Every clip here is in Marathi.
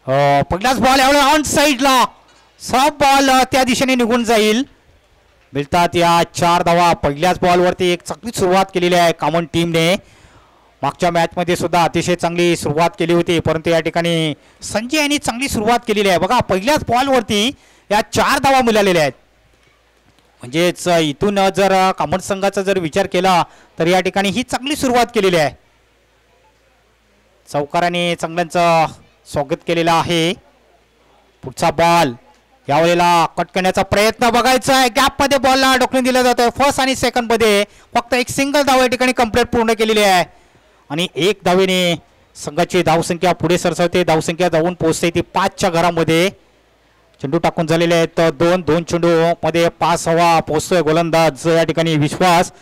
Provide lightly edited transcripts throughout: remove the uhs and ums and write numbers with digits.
पहिलाच बॉल यावेळी ऑन साईडला सब बॉल त्या दिशेने निघून जाईल. मिळतात या 4 धावा. पहिल्याच बॉलवरती एक चांगली सुरुवात केलेली आहे कॉमन टीमने. मागच्या मॅचमध्ये सुद्धा अतिशय चांगली सुरुवात केली होती, परंतु या ठिकाणी संजय यांनी चांगली सुरुवात केलेली आहे. बघा पहिल्याच बॉलवरती या 4 धावा मिळालेल्या आहेत. म्हणजेच इथून जर कॉमन संघाचा जर विचार केला तर या ठिकाणी ही चांगली सुरुवात केलेली आहे. चौकाराने चांगल्यांचं स्वागत केलेलं आहे. पुढचा बॉल यावेळेला कट करण्याचा प्रयत्न बघायचा आहे. गॅपमध्ये बॉलला डोकून दिला जातोय. फर्स्ट आणि सेकंड मध्ये फक्त एक सिंगल धाव या ठिकाणी कंप्लीट पूर्ण केलेली आहे आणि 1 धावेने संघाची धावसंख्या पुढे सरसावते. धावसंख्या जाऊन पोहोचते ती 5च्या घरामध्ये. चेंडू टाकून झालेले आहेत 2 चेंडू मध्ये 5 हवा पोहोचतोय गोलंदाज या ठिकाणी विश्वास.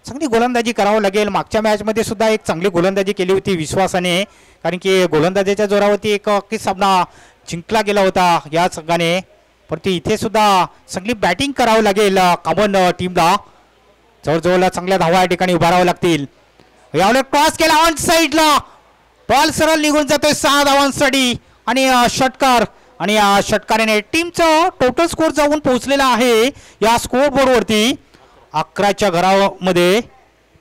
चांगली गोलंदाजी करावं लागेल. मागच्या मॅच मध्ये सुद्धा एक चांगली गोलंदाजी केली होती विश्वासाने, कारण की गोलंदाजीच्या जोरावरती एक सामना जिंकला गेला होता या संघाने. परंतु इथे सुद्धा चांगली बॅटिंग करावं लागेल कॉमन टीमला. जवळजवळ चांगल्या धावा या ठिकाणी उभारावं लागतील. यावेळी क्रॉस केला ऑन साईडला, बॉल सरळ निघून जातोय 6 धावांसाठी आणि षटकार. आणि या षटकाराने टीमचं टोटल स्कोर जाऊन पोहोचलेला आहे या स्कोर बोर्डवरती 11च्या घरामध्ये.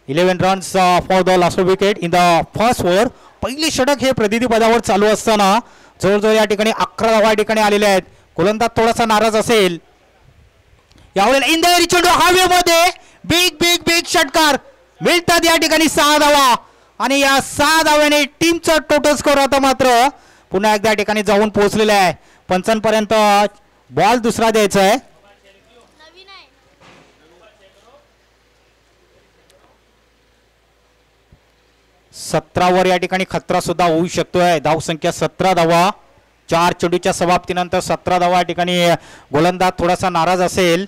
11 runs for the last wicket in the first over. पहिली षटक हे प्रतिनिधी पदावर चालू असताना जवळजवळ या ठिकाणी 11 धावा या ठिकाणी आलेल्या आहेत. गोलंदाज थोडासा नाराज असेल. यावेळेला इंदरी चेंडू हवेमध्ये बिग बिग बिग षटकार. मिळतात या ठिकाणी 6 धावा आणि या 6 धाव्याने टीमचा टोटल स्कोर आता मात्र पुन्हा एकदा या ठिकाणी जाऊन पोहोचलेला आहे. पंचांपर्यंत बॉल दुसरा द्यायचा आहे. 17 वर या ठिकाणी खतरा सुद्धा होऊ शकतोय. धावसंख्या 17 धावा. 4 चेंडूच्या समाप्तीनंतर 17 धावा या ठिकाणी. गोलंदाज थोडासा नाराज असेल.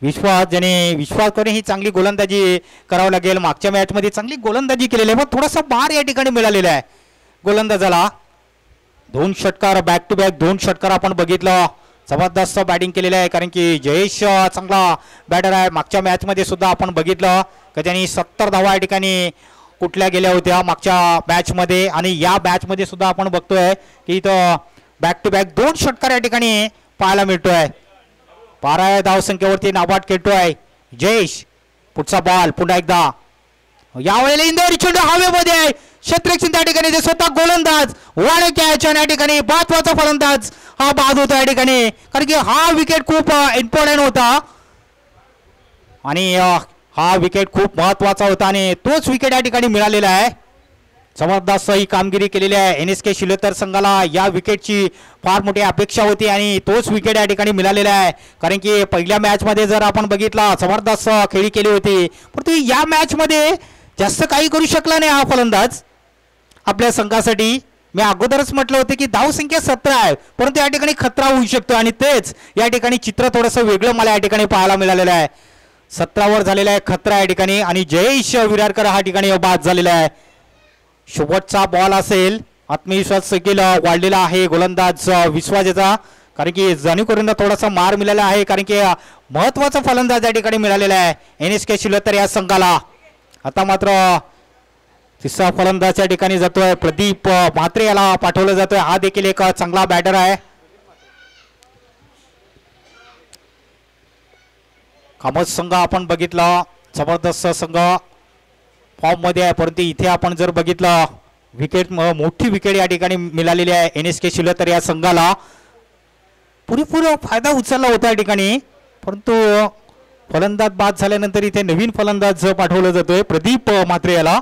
विश्वास करून ही चांगली गोलंदाजी करावं लागेल. मागच्या मॅच मध्ये चांगली गोलंदाजी केलेली आहे, पण थोडासा बार या ठिकाणी मिळालेला आहे गोलंदाजाला. 2 षटकार बॅक टू बॅक 2 षटकार आपण बघितलं. जबरदस्त बॅटिंग केलेलं आहे, कारण की जयेश चांगला बॅटर आहे. मागच्या मॅच मध्ये सुद्धा आपण बघितलं की त्यांनी 70 धावा या ठिकाणी कुठल्या गेल्या होत्या मागच्या मॅच मध्ये. आणि या मॅच मध्ये सुद्धा आपण बघतोय की इथं बॅक टू बॅक 2 षटकार या ठिकाणी पाहायला मिळतोय. 12 धावसंख्येवरती नाबाद खेळतोय जयेश. पुढचा बॉल पुन्हा एकदा. यावेळेला इंदोरी चेंडू हवेमध्ये. क्षेत्ररक्षण त्या ठिकाणी जे स्वतः गोलंदाज वाढ कॅच आणि या ठिकाणी महत्वाचा फलंदाज हा बाद होता या ठिकाणी, कारण की हा विकेट खूप इम्पॉर्टंट होता आणि हा विकेट खूप महत्वाचा होता आणि तोच विकेट या ठिकाणी मिळालेला आहे. जबरदस्त ही कामगिरी केलेली आहे NSK शिलोतर संघाला. या विकेटची फार मोठी अपेक्षा होती आणि तोच विकेट या ठिकाणी मिळालेला आहे, कारण की पहिल्या मॅच मध्ये जर आपण बघितला जबरदस्त खेळी केली होती, परंतु या मॅच मध्ये जास्त काही करू शकला नाही हा फलंदाज आपल्या संघासाठी. मी अगोदरच म्हटलं होतं की धावसंख्या 17 आहे, परंतु या ठिकाणी खतरा होऊ शकतो आणि तेच या ठिकाणी चित्र थोडंसं वेगळं मला या ठिकाणी पाहायला मिळालेलं आहे. 17 वर झालेला आहे खतरा या ठिकाणी आणि जयेश विरारकर हा ठिकाणी बाद झालेला आहे. शेवटचा बॉल असेल. आत्मविश्वास देखील वाढलेला आहे गोलंदाज विश्वासाचा, कारण की जाणीव करून थोडासा मार मिळाला आहे, कारण की महत्वाचा फलंदाज या ठिकाणी मिळालेला आहे NSK शिलोतर या संघाला. आता मात्र तिसरा फलंदाज या ठिकाणी जातोय प्रदीप म्हात्रे, याला पाठवलं जातोय. हा देखील एक चांगला बॅटर आहे. कामत संघ आपण बघितला जबरदस्त संघ फॉर्म मध्ये आहे, परंतु इथे आपण जर बघितलं विकेट मोठी विकेट या ठिकाणी मिळालेली आहे NSK शिलोतर या संघाला. पुरेपूर फायदा उचलला होता या ठिकाणी, परंतु फलंदाज बाद झाल्यानंतर इथे नवीन फलंदाज पाठवलं जातोय प्रदीप म्हात्रे याला.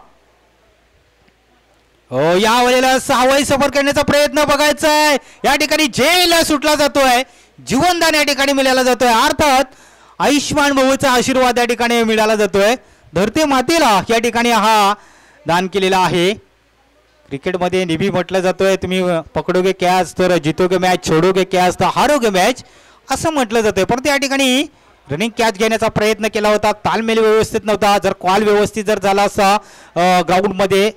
या वेळेला 6वाही सफर करण्याचा प्रयत्न बघायचा आहे. या ठिकाणी जेल सुटला जातोय, जीवनदान या ठिकाणी मिळाला जातोय. अर्थात आयुष्मान भाऊचा आशीर्वाद या ठिकाणी मिळाला जातोय. धरते मातेला या ठिकाणी हा दान केलेला आहे. क्रिकेटमध्ये नेहमी म्हटलं जातोय तुम्ही पकडोगे कॅच तर जितोगे मॅच, छोडोगे कॅच तर हारोगे मॅच असं म्हटलं जातंय. परंतु या ठिकाणी रनिंग कॅच घेण्याचा प्रयत्न केला होता, तालमेल व्यवस्थित नव्हता. जर कॉल व्यवस्थित जर झाला असता ग्राउंडमध्ये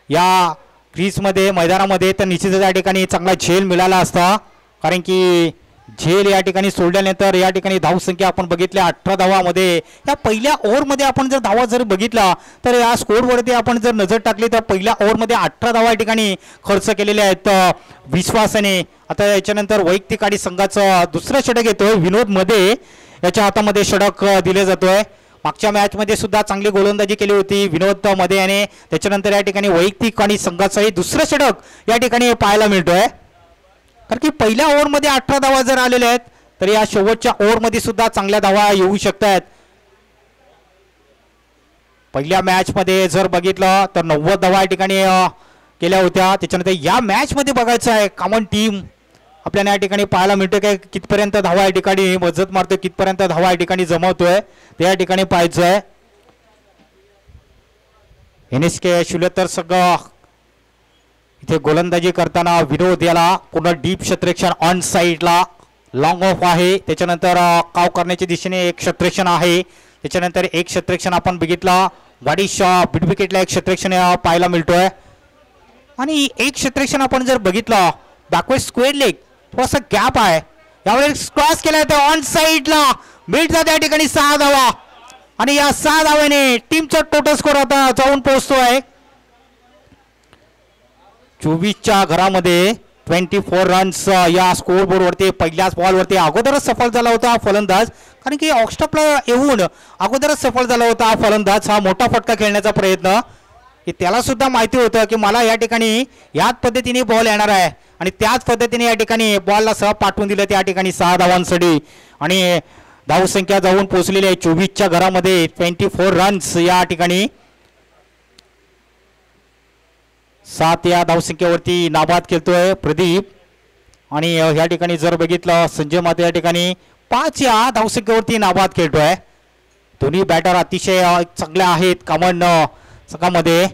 या क्रीजमध्ये मैदानामध्ये तर निश्चितच या ठिकाणी चांगला झेल मिळाला असता, कारण की झेल या ठिकाणी सोडल्यानंतर या ठिकाणी धावसंख्या आपण बघितल्या 18 धावामध्ये. या पहिल्या ओव्हरमध्ये आपण जर धावा जर बघितला तर या स्कोरवरती आपण जर नजर टाकली तर पहिल्या ओव्हरमध्ये 18 धावा या ठिकाणी खर्च केलेल्या आहेत विश्वासाने. आता याच्यानंतर वैयक्तिक आणि संघाचं दुसरं षटक येतोय विनोद मध्ये, याच्या हातामध्ये षटक दिले जातोय. मागच्या मॅचमध्ये सुद्धा चांगली गोलंदाजी केली होती विनोद मध्ये आणि त्याच्यानंतर या ठिकाणी वैयक्तिक आणि संघाचंही दुसरं षटक या ठिकाणी पाहायला मिळतोय. कारण की पहिल्या ओव्हरमध्ये 18 धावा जर आलेल्या आहेत तर या शेवटच्या ओव्हरमध्ये सुद्धा चांगल्या धावा येऊ शकतात. पहिल्या मॅचमध्ये जर बघितलं तर 90 धावा या ठिकाणी केल्या होत्या. त्याच्यानंतर या मॅचमध्ये बघायचं आहे कॉमन टीम आपल्याला या ठिकाणी पाहायला मिळतं की कितपर्यंत धावा या ठिकाणी मजत मारतोय, कितपर्यंत धावा या ठिकाणी जमवतोय ते या ठिकाणी पाहायचं आहे. NSK शिवलेतर संघ इथे गोलंदाजी करताना विनोद याला पूर्ण डीप क्षेत्ररक्षण ऑन साईडला लॉंग ऑफ आहे. त्याच्यानंतर काव करण्याच्या दिशेने एक क्षेत्ररक्षण आहे. त्याच्यानंतर एक क्षेत्ररक्षण आपण बघितला वाडिश मिड विकेटला एक क्षेत्ररक्षण पाहायला मिळतोय. आणि एक क्षेत्ररक्षण आपण जर बघितलं बॅकवर्ड स्क्वेअर लेग थोडासा गॅप आहे, यावेळेस क्रॉस केला तर ऑन साईडला मिड जाते या ठिकाणी 6 धावा. आणि या 6 धाव्याने टीमचा टोटल स्कोर आता जाऊन पोहोचतोय 24च्या घरामध्ये 24 रन्स. या स्कोर बोर्डवरती पहिल्याच बॉलवरती अगोदरच सफल झाला होता फलंदाज, कारण की ऑक्स्टॉपला येऊन अगोदरच सफल झाला होता फलंदाज. हा मोठा फटका खेळण्याचा प्रयत्न की त्याला सुद्धा माहिती होतं की मला या ठिकाणी याच पद्धतीने बॉल येणार आहे आणि त्याच पद्धतीने या ठिकाणी बॉलला सह पाठवून दिलं त्या ठिकाणी 6 धावांसाठी. आणि धावसंख्या जाऊन पोहोचलेली आहे 24च्या घरामध्ये 24 रन्स. या ठिकाणी 7 या धावसंख्येवरती नाबाद खेळतोय प्रदीप. आणि या ठिकाणी जर बघितलं संजय माते या ठिकाणी 5 या धावसंख्येवरती नाबाद खेळतोय. दोन्ही बॅटर अतिशय चांगले आहेत कॉमन संघामध्ये.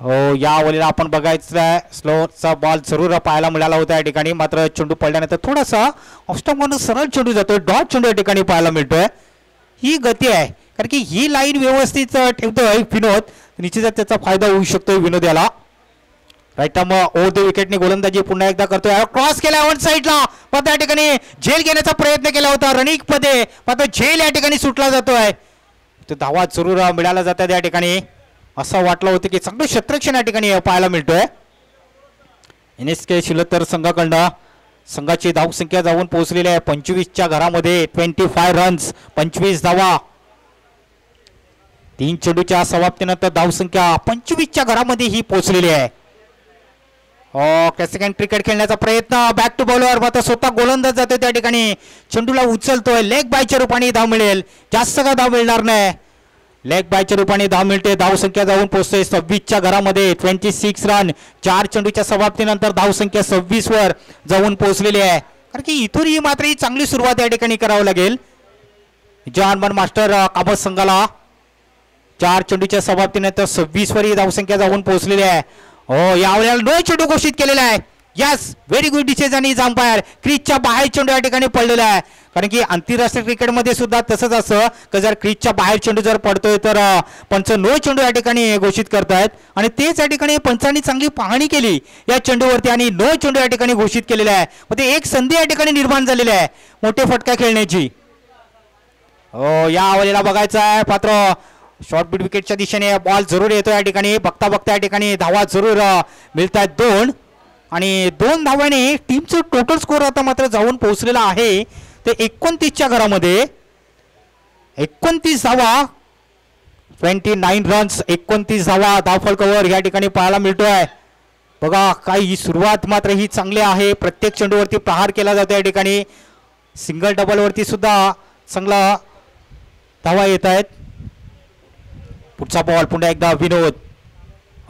हो या वेळेला आपण बघायचं स्लोचा बॉल जरूर पाहायला मिळाला होता या ठिकाणी, मात्र चेंडू पडल्यानंतर थोडासा ऑफस्टॉपमधून सरळ चेंडू जातोय, डॉट चेंडू या ठिकाणी पाहायला मिळतोय. ही गती आहे कारण की ही लाईन व्यवस्थित ठेवतोय विनोद, निश्चितच त्याचा फायदा होऊ शकतो विनोद याला. राईट आर्म ओव्हर द विकेटने गोलंदाजी पुन्हा एकदा करतोय, क्रॉस केला वन साईडला, पण त्या ठिकाणी झेल घेण्याचा प्रयत्न केला होता रनिंग मध्ये, मात्र झेल या ठिकाणी सुटला जातोय. तो धावा जरूर मिळाला जातात या ठिकाणी. असं वाटलं होतं की चांगलं क्षेत्ररक्षण या ठिकाणी पाहायला मिळतोय NSK शिवलेतर संघाकडनं. संघाची धावसंख्या जाऊन पोहोचलेली आहे 25च्या घरामध्ये 25 रन्स, 25 धावा. 3 चेंडूच्या समाप्तीनंतर धावसंख्या 25च्या घरामध्ये ही पोहोचलेली आहे. सेकंड क्रिकेट खेळण्याचा प्रयत्न, बॅक टू बॉलर, मात्र स्वतः गोलंदाज जातोय त्या ठिकाणी, चेंडूला उचलतोय, लेग बायच्या रूपाने धाव मिळेल, जास्त का धाव मिळणार नाही, लेग बायच्या रूपाने धाव मिळते. धावसंख्या जाऊन पोहोचते 26च्या घरामध्ये 26 रन. 4 चेंडूच्या समाप्तीनंतर धावसंख्या 26 वर जाऊन पोहोचलेली आहे. कारण की इथून ही मात्र ही चांगली सुरुवात या ठिकाणी करावी लागेल जॉन मास्टर काबत संघाला. 4 चेंडूच्या समाप्तीनंतर 26 वर ही धावसंख्या जाऊन पोहोचलेली आहे. हो यावेळेला नो चेंडू घोषित केलेला आहे. Yes very good decision is umpire. क्रीजच्या बाहेर चेंडू या ठिकाणी पडलेला आहे, कारण की आंतरराष्ट्रीय क्रिकेटमध्ये सुद्धा तसंच असं की जर क्रीजच्या बाहेर चेंडू जर पडतोय तर पंच नो चेंडू या ठिकाणी घोषित करतायत. आणि तेच या ठिकाणी पंचांनी चांगली पाहणी केली या चेंडूवरती आणि नो चेंडू या ठिकाणी घोषित केलेला आहे. म्हणजे एक संधी या ठिकाणी निर्माण झालेली आहे मोठे फटका खेळण्याची. हो या वेळेला बघायचं आहे पात्र शॉर्ट बीट विकेटच्या दिशेने बॉल जरूर येतो या ठिकाणी. बघता बघता या ठिकाणी धावा जरूर मिळत आहेत 2 आणि 2 धावाने टीमचं टोटल स्कोर आता मात्र जाऊन पोहोचलेला आहे ते 29च्या घरामध्ये 29 धावा, 29 रन्स, 29 धावा धावफलकावर या ठिकाणी पाहायला मिळतोय. बघा काही ही सुरुवात मात्र ही चांगली आहे. प्रत्येक चेंडूवरती प्रहार केला जातो या ठिकाणी. सिंगल डबल वरती सुद्धा चांगला धावा येत आहेत. पुढचा बॉल पुन्हा एकदा विनोद,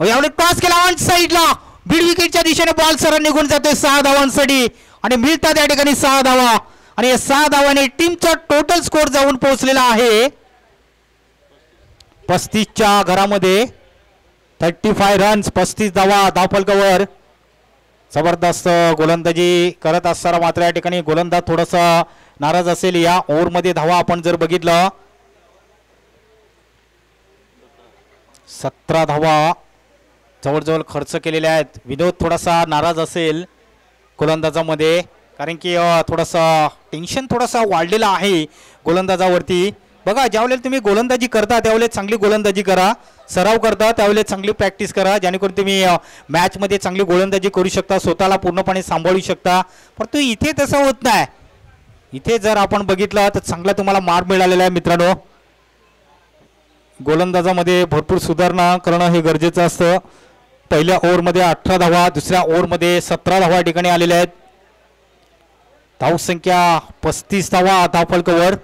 यावेळी क्रॉस केला ऑन साईडला, बीड विकेटच्या दिशेने बॉल सरळ निघून जातोय 6 धावांसाठी आणि मिळतात या ठिकाणी 6 धावा. आणि या 6 धावाने टीमचा टोटल स्कोर जाऊन पोहोचलेला आहे 35च्या घरामध्ये 35 रन्स, 35 धावा धावफलकावर. जबरदस्त गोलंदाजी करत असताना मात्र या ठिकाणी गोलंदाज थोडासा नाराज असेल. या ओव्हरमध्ये धावा आपण जर बघितलं 17 धावा जवळजवळ खर्च केलेल्या आहेत. विनोद थोडासा नाराज असेल गोलंदाजामध्ये. कारण की थोडंसं टेन्शन थोडंसं वाढलेलं आहे गोलंदाजावरती. बघा, ज्यावेळेला तुम्ही गोलंदाजी करता त्यावेळेला चांगली गोलंदाजी करा, सराव करता त्यावेळेला चांगली प्रॅक्टिस करा, जेणेकरून तुम्ही मॅचमध्ये चांगली गोलंदाजी करू शकता, स्वतःला पूर्णपणे सांभाळू शकता. परंतु इथे तसं होत नाही. इथे जर आपण बघितलं तर चांगला तुम्हाला मार मिळालेला आहे मित्रांनो. गोलंदाजामध्ये भरपूर सुधारणा करणं हे गरजेचं असतं. पहिल्या ओव्हरमध्ये 18 धावा, दुसऱ्या ओव्हरमध्ये 17 धावा ठिकाणी आलेल्या आहेत. धावसंख्या 35 धावा धावफलकावर.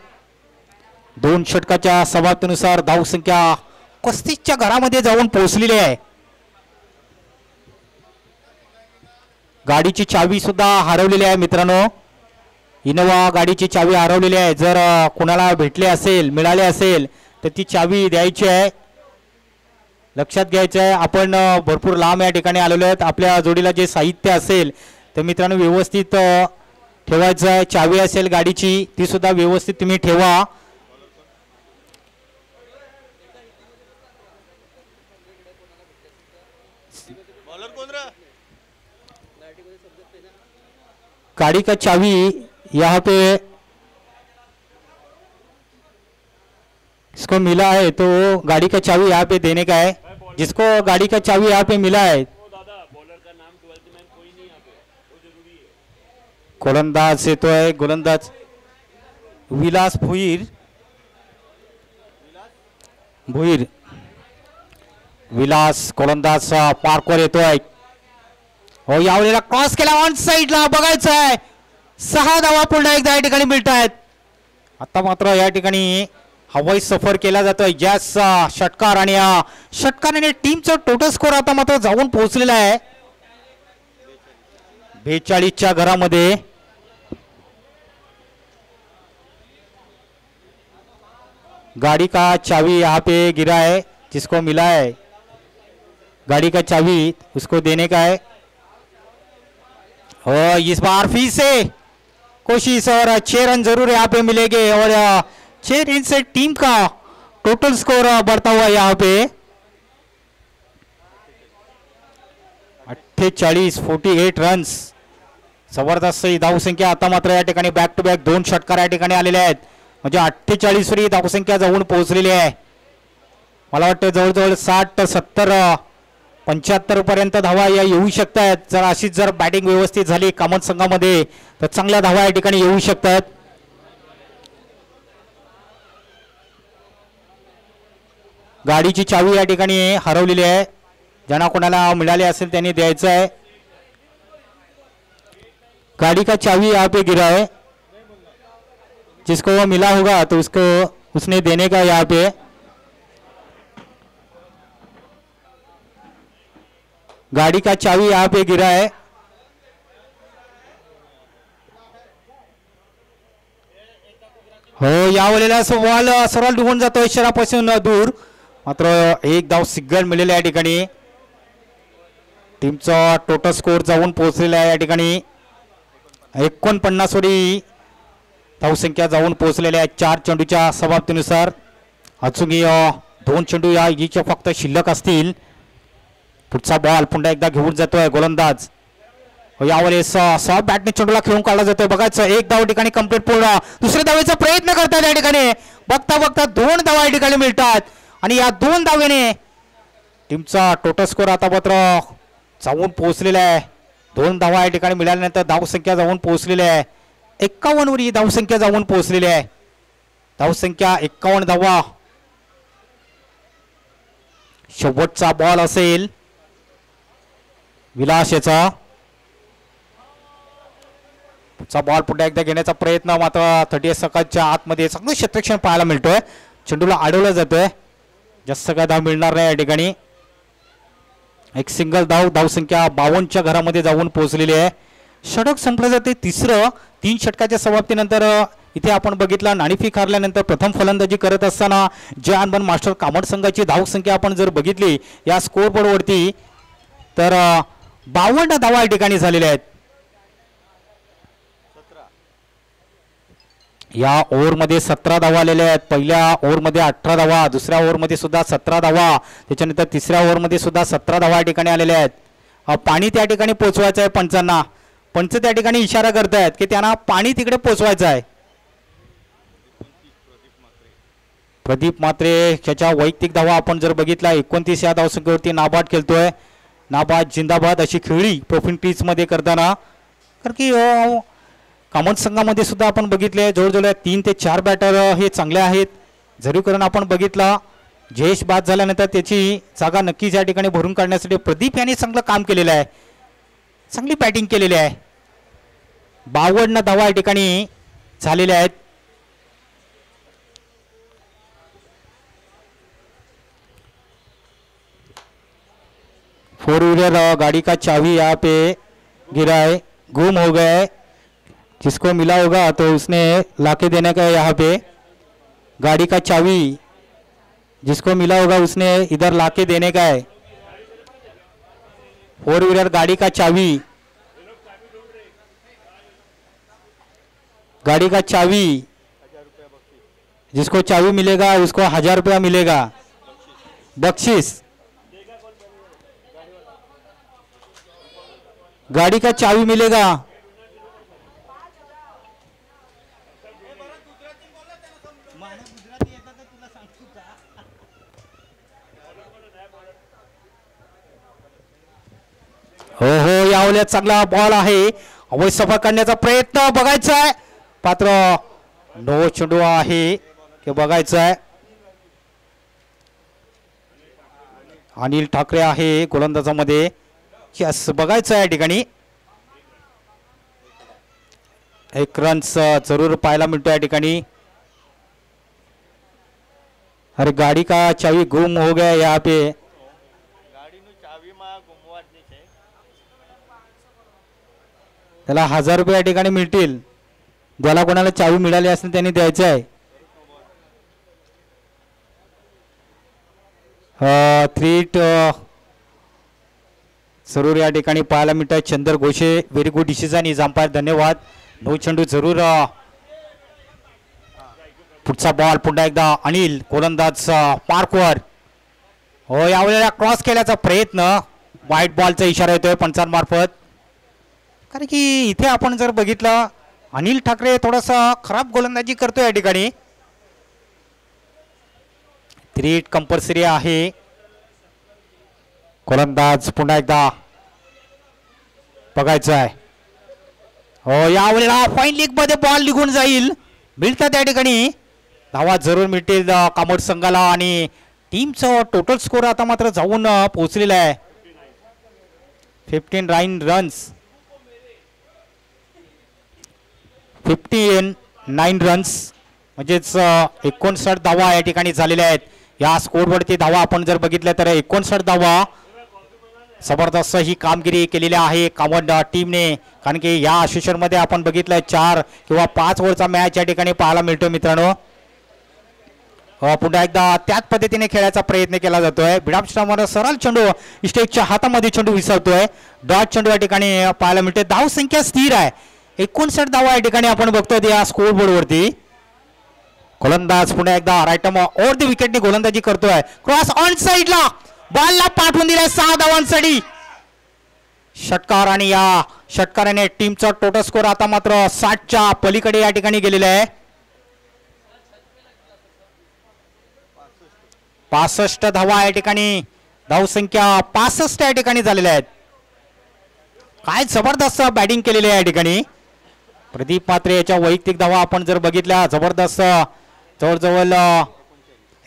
2 षटकाच्या समाप्तीनुसार धावसंख्या 35च्या घरामध्ये जाऊन पोहोचलेली आहे. गाडीची चावी सुद्धा हरवलेली आहे मित्रांनो. इनोवा गाडीची चावी हरवलेली आहे. जर कोणाला भेटले असेल, मिळाले असेल तर ती चावी द्यायची आहे. लक्षात घ्यायचं आहे, आपण भरपूर लांब या ठिकाणी आलेलो आहेत. आपल्या जोडीला जे साहित्य असेल ते मित्रांनो व्यवस्थित ठेवायचं आहे. चावी असेल गाडीची ती सुद्धा व्यवस्थित तुम्ही ठेवा. गाड़ी का चावी यहाँ पे इसको मिला है, तो गाड़ी का चावी यहाँ पे देने का है. जिसको गाड़ी का चावी यहाँ पे मिला है, गोलंदाज से तो है गोलंदाज विलास भुईर. विलास गोलंदाज पार्कवर येतोय. हो, यावेळेला क्रॉस केला ऑन साइडला. बघायचं आहे 6 धावा पुन्हा एकदा या ठिकाणी मिळत आहेत. आता मात्र या ठिकाणी हवाई सफर केला जातोय. जॅस षटकार आणि या षटकाराने टीमचा टोटल स्कोर आता मात्र जाऊन पोहोचलेला आहे 42च्या घरामध्ये. गाड़ी का चावी यहाँ पे गिरा है, जिसको मिला है गाड़ी का चावी उसको देने का है. और इस बार फिर से कोशिश और 6 रन जरूर यहाँ पे मिलेंगे और 6 रन से टीम का टोटल स्कोर बढ़ता हुआ यहाँ पे 48 रन्स. जबरदस्त धावसंख्या. आता मात्र या ठिकाणी बॅक टू बॅक 2 षटकार या ठिकाणी आलेले आहेत. म्हणजे 48 वरी धावसंख्या जाऊन पोहोचलेली आहे. मला वाटतं जवळजवळ 60, 70, 75 पर्यंत धावा या येऊ शकतात. जर अशीच जर बॅटिंग व्यवस्थित झाली कामत संघामध्ये तर चांगल्या धावा या ठिकाणी येऊ शकतात. गाडीची चावी या ठिकाणी हरवलेली आहे. ज्यांना कोणाला मिळाले असेल त्यांनी द्यायचं आहे. गाड़ी का चावी यहाँ पे गिरा है, जिसको वो मिला होगा तो उसको उसने देने का. यहाँ पे गाड़ी का चावी यहाँ पे गिरा है. हो, यावेळेला बॉल सरळ निघून जातोय शरापासून दूर. मात्र एक धाव सिग्नल मिळेल या ठिकाणी. टीमचा टोटल स्कोर जाऊन पोहोचलेला आहे या ठिकाणी 49 वरी धावसंख्या जाऊन पोहोचलेल्या आहेत 4 चेंडूच्या समाप्तीनुसार. अजूनही 2 चेंडू या इच्या फक्त शिल्लक असतील. पुढचा बॉल पुन्हा एकदा घेऊन जातोय गोलंदाज. यावेळेस सॉफ्ट बॅटने चेंडूला खेळून काढला जातोय. बघायचं 1 धाव ठिकाणी कंप्लीट पूर्ण. दुसऱ्या धावेचा प्रयत्न करतात या ठिकाणी. बघता बघता 2 धावा या ठिकाणी मिळतात आणि या 2 धावेने टीमचा टोटल स्कोर आता मात्र जाऊन पोहोचलेला आहे. 2 धावा या ठिकाणी मिळाल्यानंतर धावसंख्या जाऊन पोहोचलेली आहे 51 वर. ही धावसंख्या जाऊन पोहोचलेली आहे. धावसंख्या 51 धावा. शेवटचा बॉल असेल विलास याचा. पुढचा बॉल पुन्हा एकदा घेण्याचा प्रयत्न. मात्र 30 सेकंदच्या आतमध्ये चांगलं क्षेत्ररक्षण पाहायला मिळतोय. चेंडूला अडवलं जातोय. जास्त काय धाव मिळणार नाही या ठिकाणी. एक सिंगल धावसंख्या 52च्या घरामध्ये जाऊन पोहोचलेली आहे. षटक संपलं जाते तिसरं. 3 षटकाच्या समाप्तीनंतर इथे आपण बघितलं नाणेफेक हारल्यानंतर प्रथम फलंदाजी करत असताना जय हनुमान मास्टर कामट संघाची धावसंख्या आपण जर बघितली या स्कोर बोर्डवरती तर 52 धावा या ठिकाणी झालेल्या आहेत. या ओव्हरमध्ये 17 धावा आलेल्या आहेत. पहिल्या ओव्हरमध्ये 18 धावा, दुसऱ्या ओव्हरमध्ये सुद्धा 17 धावा, त्याच्यानंतर तिसऱ्या ओव्हरमध्ये सुद्धा 17 धावा या ठिकाणी आलेल्या आहेत. पाणी त्या ठिकाणी पोचवायचं आहे पंचांना. पंच त्या ठिकाणी इशारा करतायत की त्यांना पाणी तिकडे पोचवायचं आहे. प्रदीप मात्रे त्याच्या वैयक्तिक धावा आपण जर बघितला 29 या धावसंख्येवरती नाबाद खेळतोय. नाबाद जिंदाबाद अशी खेळी प्रोफिन मध्ये करताना, कारण की कामन संघामध्ये सुद्धा आपण बघितले जवळजवळ 3 ते 4 बॅटर हे चांगले आहेत. जरी करून आपण बघितला जयेश बाद झाल्यानंतर त्याची जागा नक्कीच या ठिकाणी भरून काढण्यासाठी प्रदीप यांनी चांगलं काम केलेलं आहे. चांगली बॅटिंग केलेली आहे. 52 धावा या ठिकाणी झालेल्या आहेत. फोर व्हीलर गाड़ी का चाबी यहाँ पे गिरा है, गुम हो गया है. जिसको मिला होगा तो उसने लाके देने का है. यहाँ पे गाड़ी का चाबी जिसको मिला होगा उसने इधर लाके देने का है. फोर व्हीलर गाड़ी का चाबी, गाड़ी का चाबी जिसको चाबी मिलेगा उसको 1000 रुपया मिलेगा बख्शिश. गाड़ी का चाबी मिलेगा. हो हो यावल्या चांगला बॉल आहे. अवैध सफा करण्याचा प्रयत्न बघायचा आहे. पात्र नो चेंडू आहे की बघायचं आहे. अनिल ठाकरे आहे गोलंदाजामध्ये. यस बघायचं आहे या ठिकाणी. एक रन्स जरूर पाहायला मिळतो या ठिकाणी. अरे गाड़ी का चाबी गुम हो गया यहाँ पे. त्याला 1000 रुपये या ठिकाणी मिळतील. ज्याला कोणाला चावी मिळाली असेल त्यांनी द्यायचं आहे. थ्रीट जरूर या ठिकाणी पाहायला मिळतात. चंदर घोषे very good decision is umpire, धन्यवाद. नो चेंडू जरूर. पुढचा बॉल पुन्हा एकदा अनिल गोलंदाज मार्कवर. हो यावेळेला क्रॉस केल्याचा प्रयत्न, व्हाईट बॉलचा इशारा येतोय पंचांमार्फत. कारण की इथे आपण जर बघितलं अनिल ठाकरे थोडासा खराब गोलंदाजी करतोय या ठिकाणी. थ्रीट कंपल्सरी आहे. गोलंदाज पुन्हा एकदा बघायचं आहे. हो यावेळेला फाईन लीग मध्ये बॉल निघून जाईल. मिळतात त्या ठिकाणी धावा जरूर मिळतील कामोड संघाला. आणि टीमचं टोटल स्कोर आता मात्र जाऊन पोहोचलेला आहे 59 रन्स. 59 रन्स म्हणजेच 59 धावा या ठिकाणी झालेल्या आहेत. या स्कोरवरती धावा आपण जर बघितल्या तर 59 धावा. जबरदस्त ही कामगिरी केलेली आहे कामोड टीमने. कारण की या सेशनमध्ये आपण बघितलं 4 किंवा 5 ओव्हरचा मॅच या ठिकाणी पाहायला मिळतो मित्रांनो. पुन्हा एकदा त्याच पद्धतीने खेळायचा प्रयत्न केला जातोय. बिडामस्टार सरळ चेंडू स्टेजच्या हातामध्ये चेंडू विसरतोय. डॉट चेंडू या ठिकाणी पाहायला मिळते. धाव संख्या स्थिर आहे 59 धावा या ठिकाणी आपण बघतोय या स्कोर बोर्ड वरती. गोलंदाज पुन्हा एकदा राईट ओव्हर द विकेटने गोलंदाजी करतोय. क्रॉस ऑन साइडला बॉलला पाठवून दिलाय 6 धावांसाठी षटकार. आणि या षटकाराने टीमचा टोटल स्कोर आता मात्र 60च्या पलीकडे या ठिकाणी गेलेला आहे. 65 धावा या ठिकाणी धावसंख्या 65 या ठिकाणी झालेल्या आहेत. काय जबरदस्त बॅटिंग केलेली आहे या ठिकाणी. प्रदीप मात्रे याच्या वैयक्तिक धावा आपण जर बघितल्या जबरदस्त जवळजवळ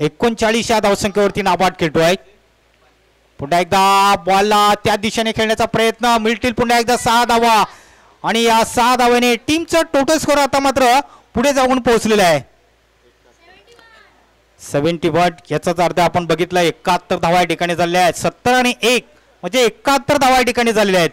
39 या धावसंख्येवरती नाबाद खेळतोय. पुन्हा एकदा बॉलला त्या दिशेने खेळण्याचा प्रयत्न. मिळतील पुन्हा एकदा 6 धावा. आणि या 6 धावाने टीमचं टोटल स्कोर आता मात्र पुढे जाऊन पोहोचलेला आहे 71. याचाच अर्थ आपण बघितलं 71 धावा या ठिकाणी झालेल्या आहेत. 70 आणि 1 म्हणजे 71 धावा या ठिकाणी झालेल्या आहेत.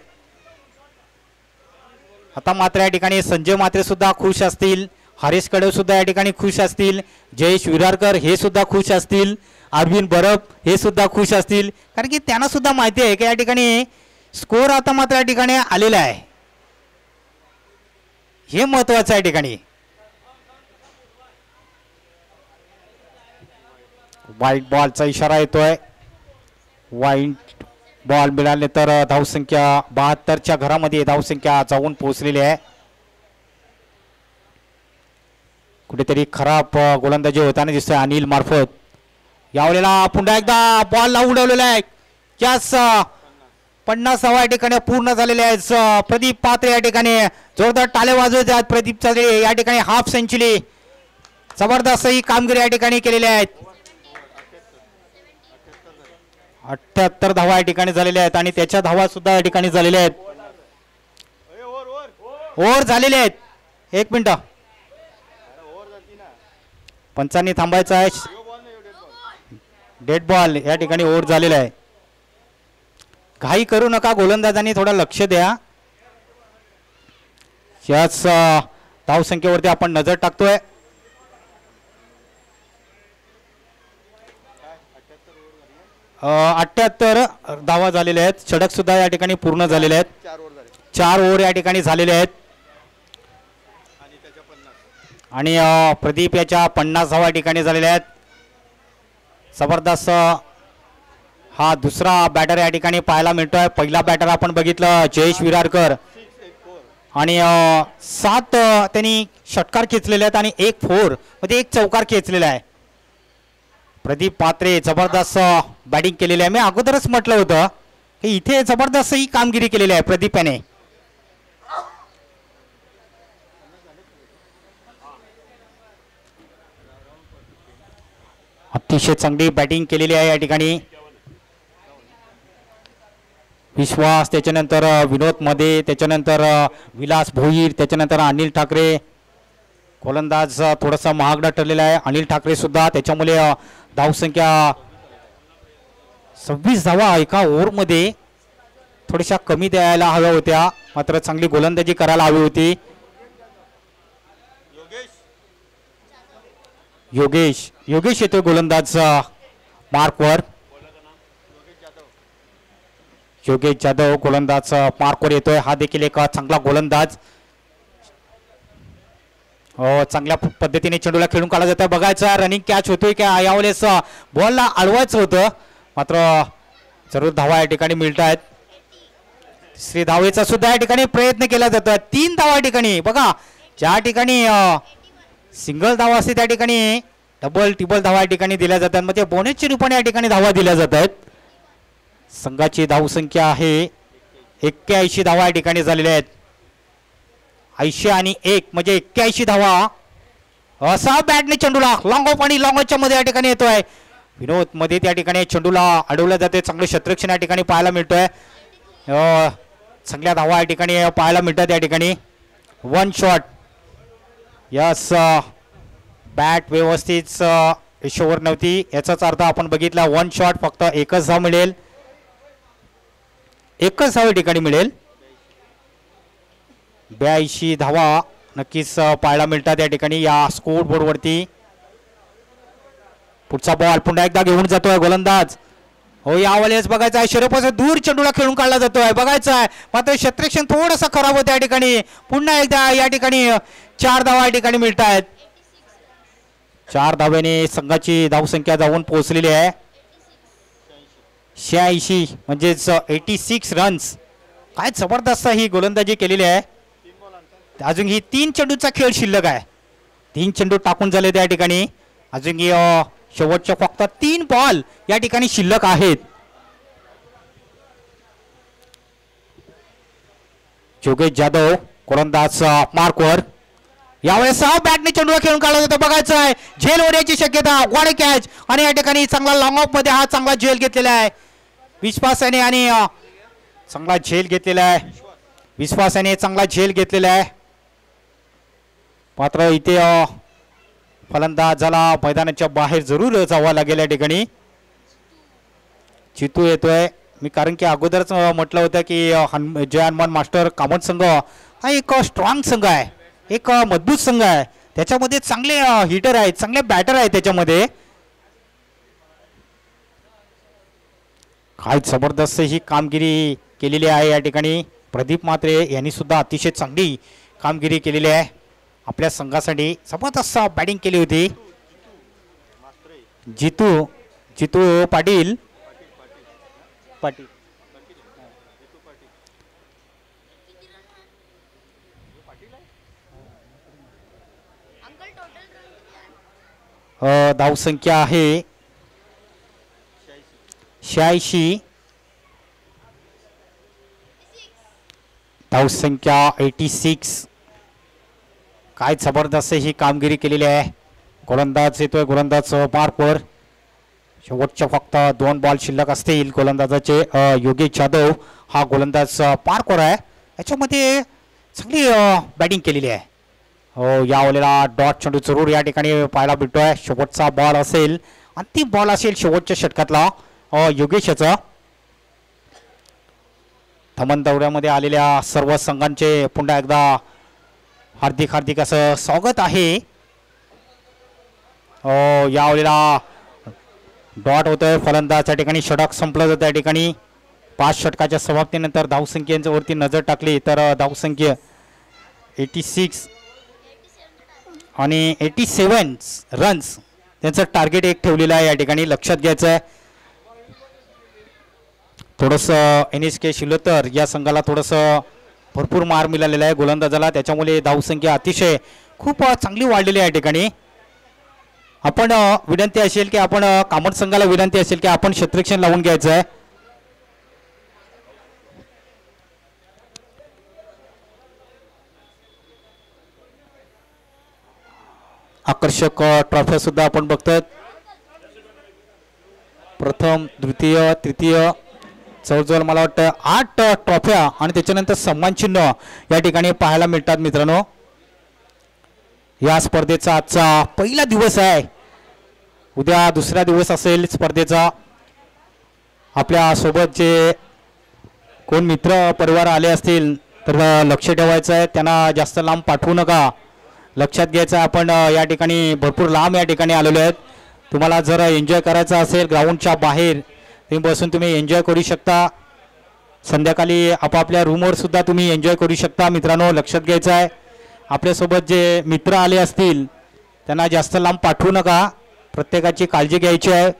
आता मात्र या ठिकाणी संजय मात्रे सुद्धा खुश असतील. हरीश कडे सुद्धा या ठिकाणी खुश असतील. जयेश विरारकर हे सुद्धा खुश असतील. अरविंद बरब हे सुद्धा खुश असतील. कारण की त्यांना सुद्धा माहिती आहे की या ठिकाणी स्कोर आता मात्र या ठिकाणी आलेला आहे. हे महत्वाचं आहे. ठिकाणी व्हाईट बॉलचा इशारा येतोय. व्हाईट बॉल मिळाले तर धावसंख्या 72च्या घरामध्ये धावसंख्या जाऊन पोहोचलेली आहे. कुठेतरी खराब गोलंदाजी होताना दिसतोय अनिल मार्फत. यावेळेला पुन्हा एकदा बॉल ला उडवलेला आहे. यास 50 या ठिकाणी पूर्ण झालेले आहेत. प्रदीप पात्रे या ठिकाणी जोरदार टाळे वाजवत आहेत. प्रदीप पात्रे या ठिकाणी हाफ सेंचुरी जबरदस्त ही कामगिरी या ठिकाणी केलेली आहेत. 78 धावा या ठिकाणी झालेल्या आहेत आणि त्याच्या धावा सुद्धा या ठिकाणी झालेल्या आहेत. ओव्हर झालेले आहेत. 1 मिनिट पंचांनी थांबायचं आहे. डेड बॉल या ठिकाणी ओव्हर झालेला आहे. घाई करू नका, गोलंदाजांनी थोडं लक्ष द्या. याच धावसंख्येवरती आपण नजर टाकतोय. अ 78 धावा झालेल्या आहेत. षटक सुद्धा या ठिकाणी पूर्ण झालेले आहेत. 4 ओव्हर या ठिकाणी झालेले आहेत आणि प्रदीप याच्या 50 धावा ठिकाणी झालेल्या आहेत. जबरदस्त हा दुसरा बॅटर या ठिकाणी पाहायला मिळतोय. पहिला बॅटर आपण बघितलं जयेश विरारकर आणि 7 त्यांनी षटकार खेचलेले आहेत आणि 1 4 मध्ये 1 चौकार खेचलेला आहे. प्रदीप पात्रे जबरदस्त बॅटिंग केलेली आहे. मी अगोदरच म्हटलं होतं की इथे जबरदस्त ही कामगिरी केलेली आहे प्रदीप याने. अतिशय चांगली बॅटिंग केलेली आहे या ठिकाणी. विश्वास, त्याच्यानंतर विनोद मध्ये, त्याच्यानंतर विलास भोईर, त्याच्यानंतर अनिल ठाकरे. गोलंदाज थोडासा महागडा ठरलेला आहे अनिल ठाकरे सुद्धा. त्याच्यामुळे धावसंख्या 26 धावा एका ओव्हरमध्ये थोड्याशा कमी द्यायला हव्या होत्या, मात्र चांगली गोलंदाजी करायला हवी होती. योगेश येतोय गोलंदाज मार्कवर. योगेश जाधव गोलंदाज मार्कवर येतोय. हा देखील एक चांगला गोलंदाज. चांगल्या पद्धतीने चेंडूला खेळून काढला जातोय. बघायचं रनिंग कॅच होतोय की यावेळेस बॉलला अडवायचं होतं, मात्र जरूर धावा या ठिकाणी मिळत आहेत. श्री धावेचा सुद्धा या ठिकाणी प्रयत्न केला जातोय. 3 धावा या ठिकाणी. बघा ज्या ठिकाणी सिंगल धावा असते त्या ठिकाणी डबल टिबल धावा या ठिकाणी दिल्या जातात, म्हणजे बोनसच्या रूपाने या ठिकाणी धावा दिल्या जात आहेत. संघाची धावसंख्या आहे 81 धावा या ठिकाणी झालेल्या आहेत. 80 आणि 1 म्हणजे 81 धावा. असा बॅटने चेंडूला लॉंग ऑफ आणि लॉंग ऑफच्या मध्ये या ठिकाणी येतोय. विनोद मध्ये त्या ठिकाणी चेंडूला अडवलं जाते. चांगलं क्षेत्ररक्षण या ठिकाणी पाहायला मिळतोय. चांगल्या धावा या ठिकाणी पाहायला मिळतात या ठिकाणी. 1 शॉट. यस, बॅट व्यवस्थित रेषेवर नव्हती याचाच अर्थ आपण बघितला 1 शॉट. फक्त 1च धाव मिळेल. 1च धाव या ठिकाणी मिळेल. 82 धावा नक्कीच पाहायला मिळतात या ठिकाणी या स्कोर बोर्डवरती. पुढचा बॉल पुन्हा एकदा घेऊन जातोय गोलंदाज. हो, यावेळेस बघायचं आहे शरीरापासून दूर चेंडूला खेळून काढला जातोय. बघायचं आहे मात्र क्षेत्ररक्षण थोडंसं खराब होतं या ठिकाणी. पुन्हा एकदा या ठिकाणी 4 धावा या ठिकाणी मिळत आहेत. 4 धाव्याने संघाची धावसंख्या जाऊन पोहोचलेली आहे 86 म्हणजेच 86 रन्स. काय जबरदस्त ही गोलंदाजी केलेली आहे. अजून ही 3 चेंडूचा खेळ शिल्लक आहे. 3 चेंडू टाकून झाले त्या ठिकाणी. अजून ही शेवटच्या फक्त 3 बॉल या ठिकाणी शिल्लक आहेत. योगेश जाधव गोलंदाज मार्कवर. यावेळेस बॅटने चेंडूला खेळून काढला जातो. बघायचं आहे झेल होण्याची शक्यता. वाडे कॅच आणि या ठिकाणी चांगला लॉंग ऑफ मध्ये हा चांगला झेल घेतलेला आहे विश्वासाने आणि चांगला झेल घेतलेला आहे. विश्वासाने चांगला झेल घेतलेला आहे. मात्र इथे फलंदाजाला मैदानाच्या बाहेर जरूर जावं लागेल या ठिकाणी. चितू येतोय. मी कारण की अगोदरच म्हटलं होतं की जय हनुमान मास्टर कामत संघ हा एक स्ट्रॉंग संघ आहे, एक मजबूत संघ आहे. त्याच्यामध्ये चांगले हिटर आहेत, चांगले बॅटर आहेत. त्याच्यामध्ये काय जबरदस्त ही कामगिरी केलेली आहे या ठिकाणी. प्रदीप मात्रे यांनी सुद्धा अतिशय चांगली कामगिरी केलेली आहे. आपल्या संघासाठी जबरदस्त बॅटिंग केली होती. जितू पाटील धावसंख्या आहे 86. धावसंख्या 86. काय जबरदस्त ही कामगिरी केलेली आहे. गोलंदाज येतोय, गोलंदाज मार्कवर. शेवटच्या फक्त 2 बॉल शिल्लक असतील. गोलंदाजाचे योगेश जाधव हा गोलंदाज पार्कवर आहे. याच्यामध्ये चांगली बॅटिंग केलेली आहे. हो, यावेळेला डॉट चेंडू जरूर या ठिकाणी पाहायला भेटतोय. शेवटचा बॉल असेल, अंतिम बॉल असेल शेवटच्या षटकातला योगेशचा. थमन दौऱ्यामध्ये आलेल्या सर्व संघांचे पुन्हा एकदा हार्दिक हार्दिक असं स्वागत आहे. यावेळेला डॉट होतोय. फलंदाज या ठिकाणी षटक संपलं जातं. त्या ठिकाणी 5 षटकाच्या समाप्तीनंतर धावसंख्येच्या वरती नजर टाकली तर धावसंख्या 86 आणि 87 रन्स त्यांचं टार्गेट एक ठेवलेलं आहे. या ठिकाणी लक्षात घ्यायचं आहे. थोडंसं NSK शिलोतर या संघाला थोडंसं भरपूर मार मिळालेला आहे गोलंदाजाला. त्याच्यामुळे धावसंख्या अतिशय खूप चांगली वाढलेली आहे. या ठिकाणी आपण विनंती असेल की आपण कामत संघाला विनंती असेल की आपण क्षेत्ररक्षण लावून घ्यायचं आहे. आकर्षक ट्रॉफ्या सुद्धा आपण बघतोय. प्रथम, द्वितीय, तृतीय, जवळजवळ मला वाटतं 8 ट्रॉफ्या आणि त्याच्यानंतर सन्मान चिन्ह या ठिकाणी पाहायला मिळतात मित्रांनो. या स्पर्धेचा आजचा पहिला दिवस आहे. उद्या दुसरा दिवस असेल स्पर्धेचा. आपल्या सोबत जे कोण मित्र परिवार आले असतील तर लक्ष ठेवायचं आहे. त्यांना जास्त लांब पाठवू नका. लक्षात घ्यायचं आहे आपण या ठिकाणी भरपूर लांब या ठिकाणी आलेलो आहेत. तुम्हाला जर एन्जॉय करायचं असेल ग्राउंडच्या बाहेर तुम्ही बसून तुम्ही एन्जॉय करू शकता. संध्याकाळी आपापल्या रूमवर सुद्धा तुम्ही एन्जॉय करू शकता. मित्रांनो लक्षात घ्यायचं आहे आपल्यासोबत जे मित्र आले असतील त्यांना जास्त लांब पाठवू नका. प्रत्येकाची काळजी घ्यायची आहे.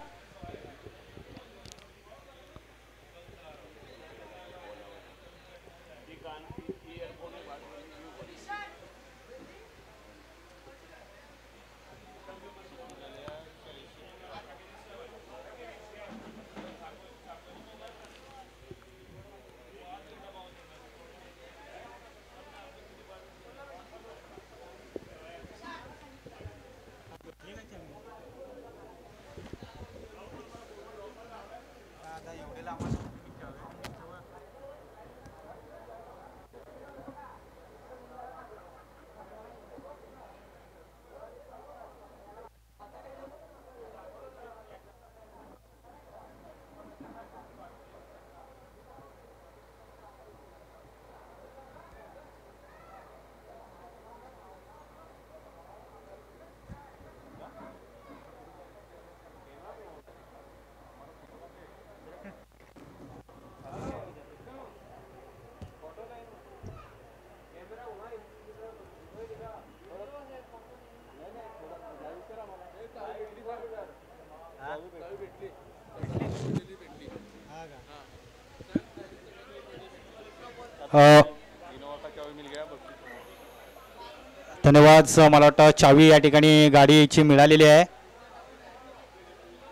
धन्यवाद. मला वाटतं चावी या ठिकाणी गाडीची मिळालेली आहे.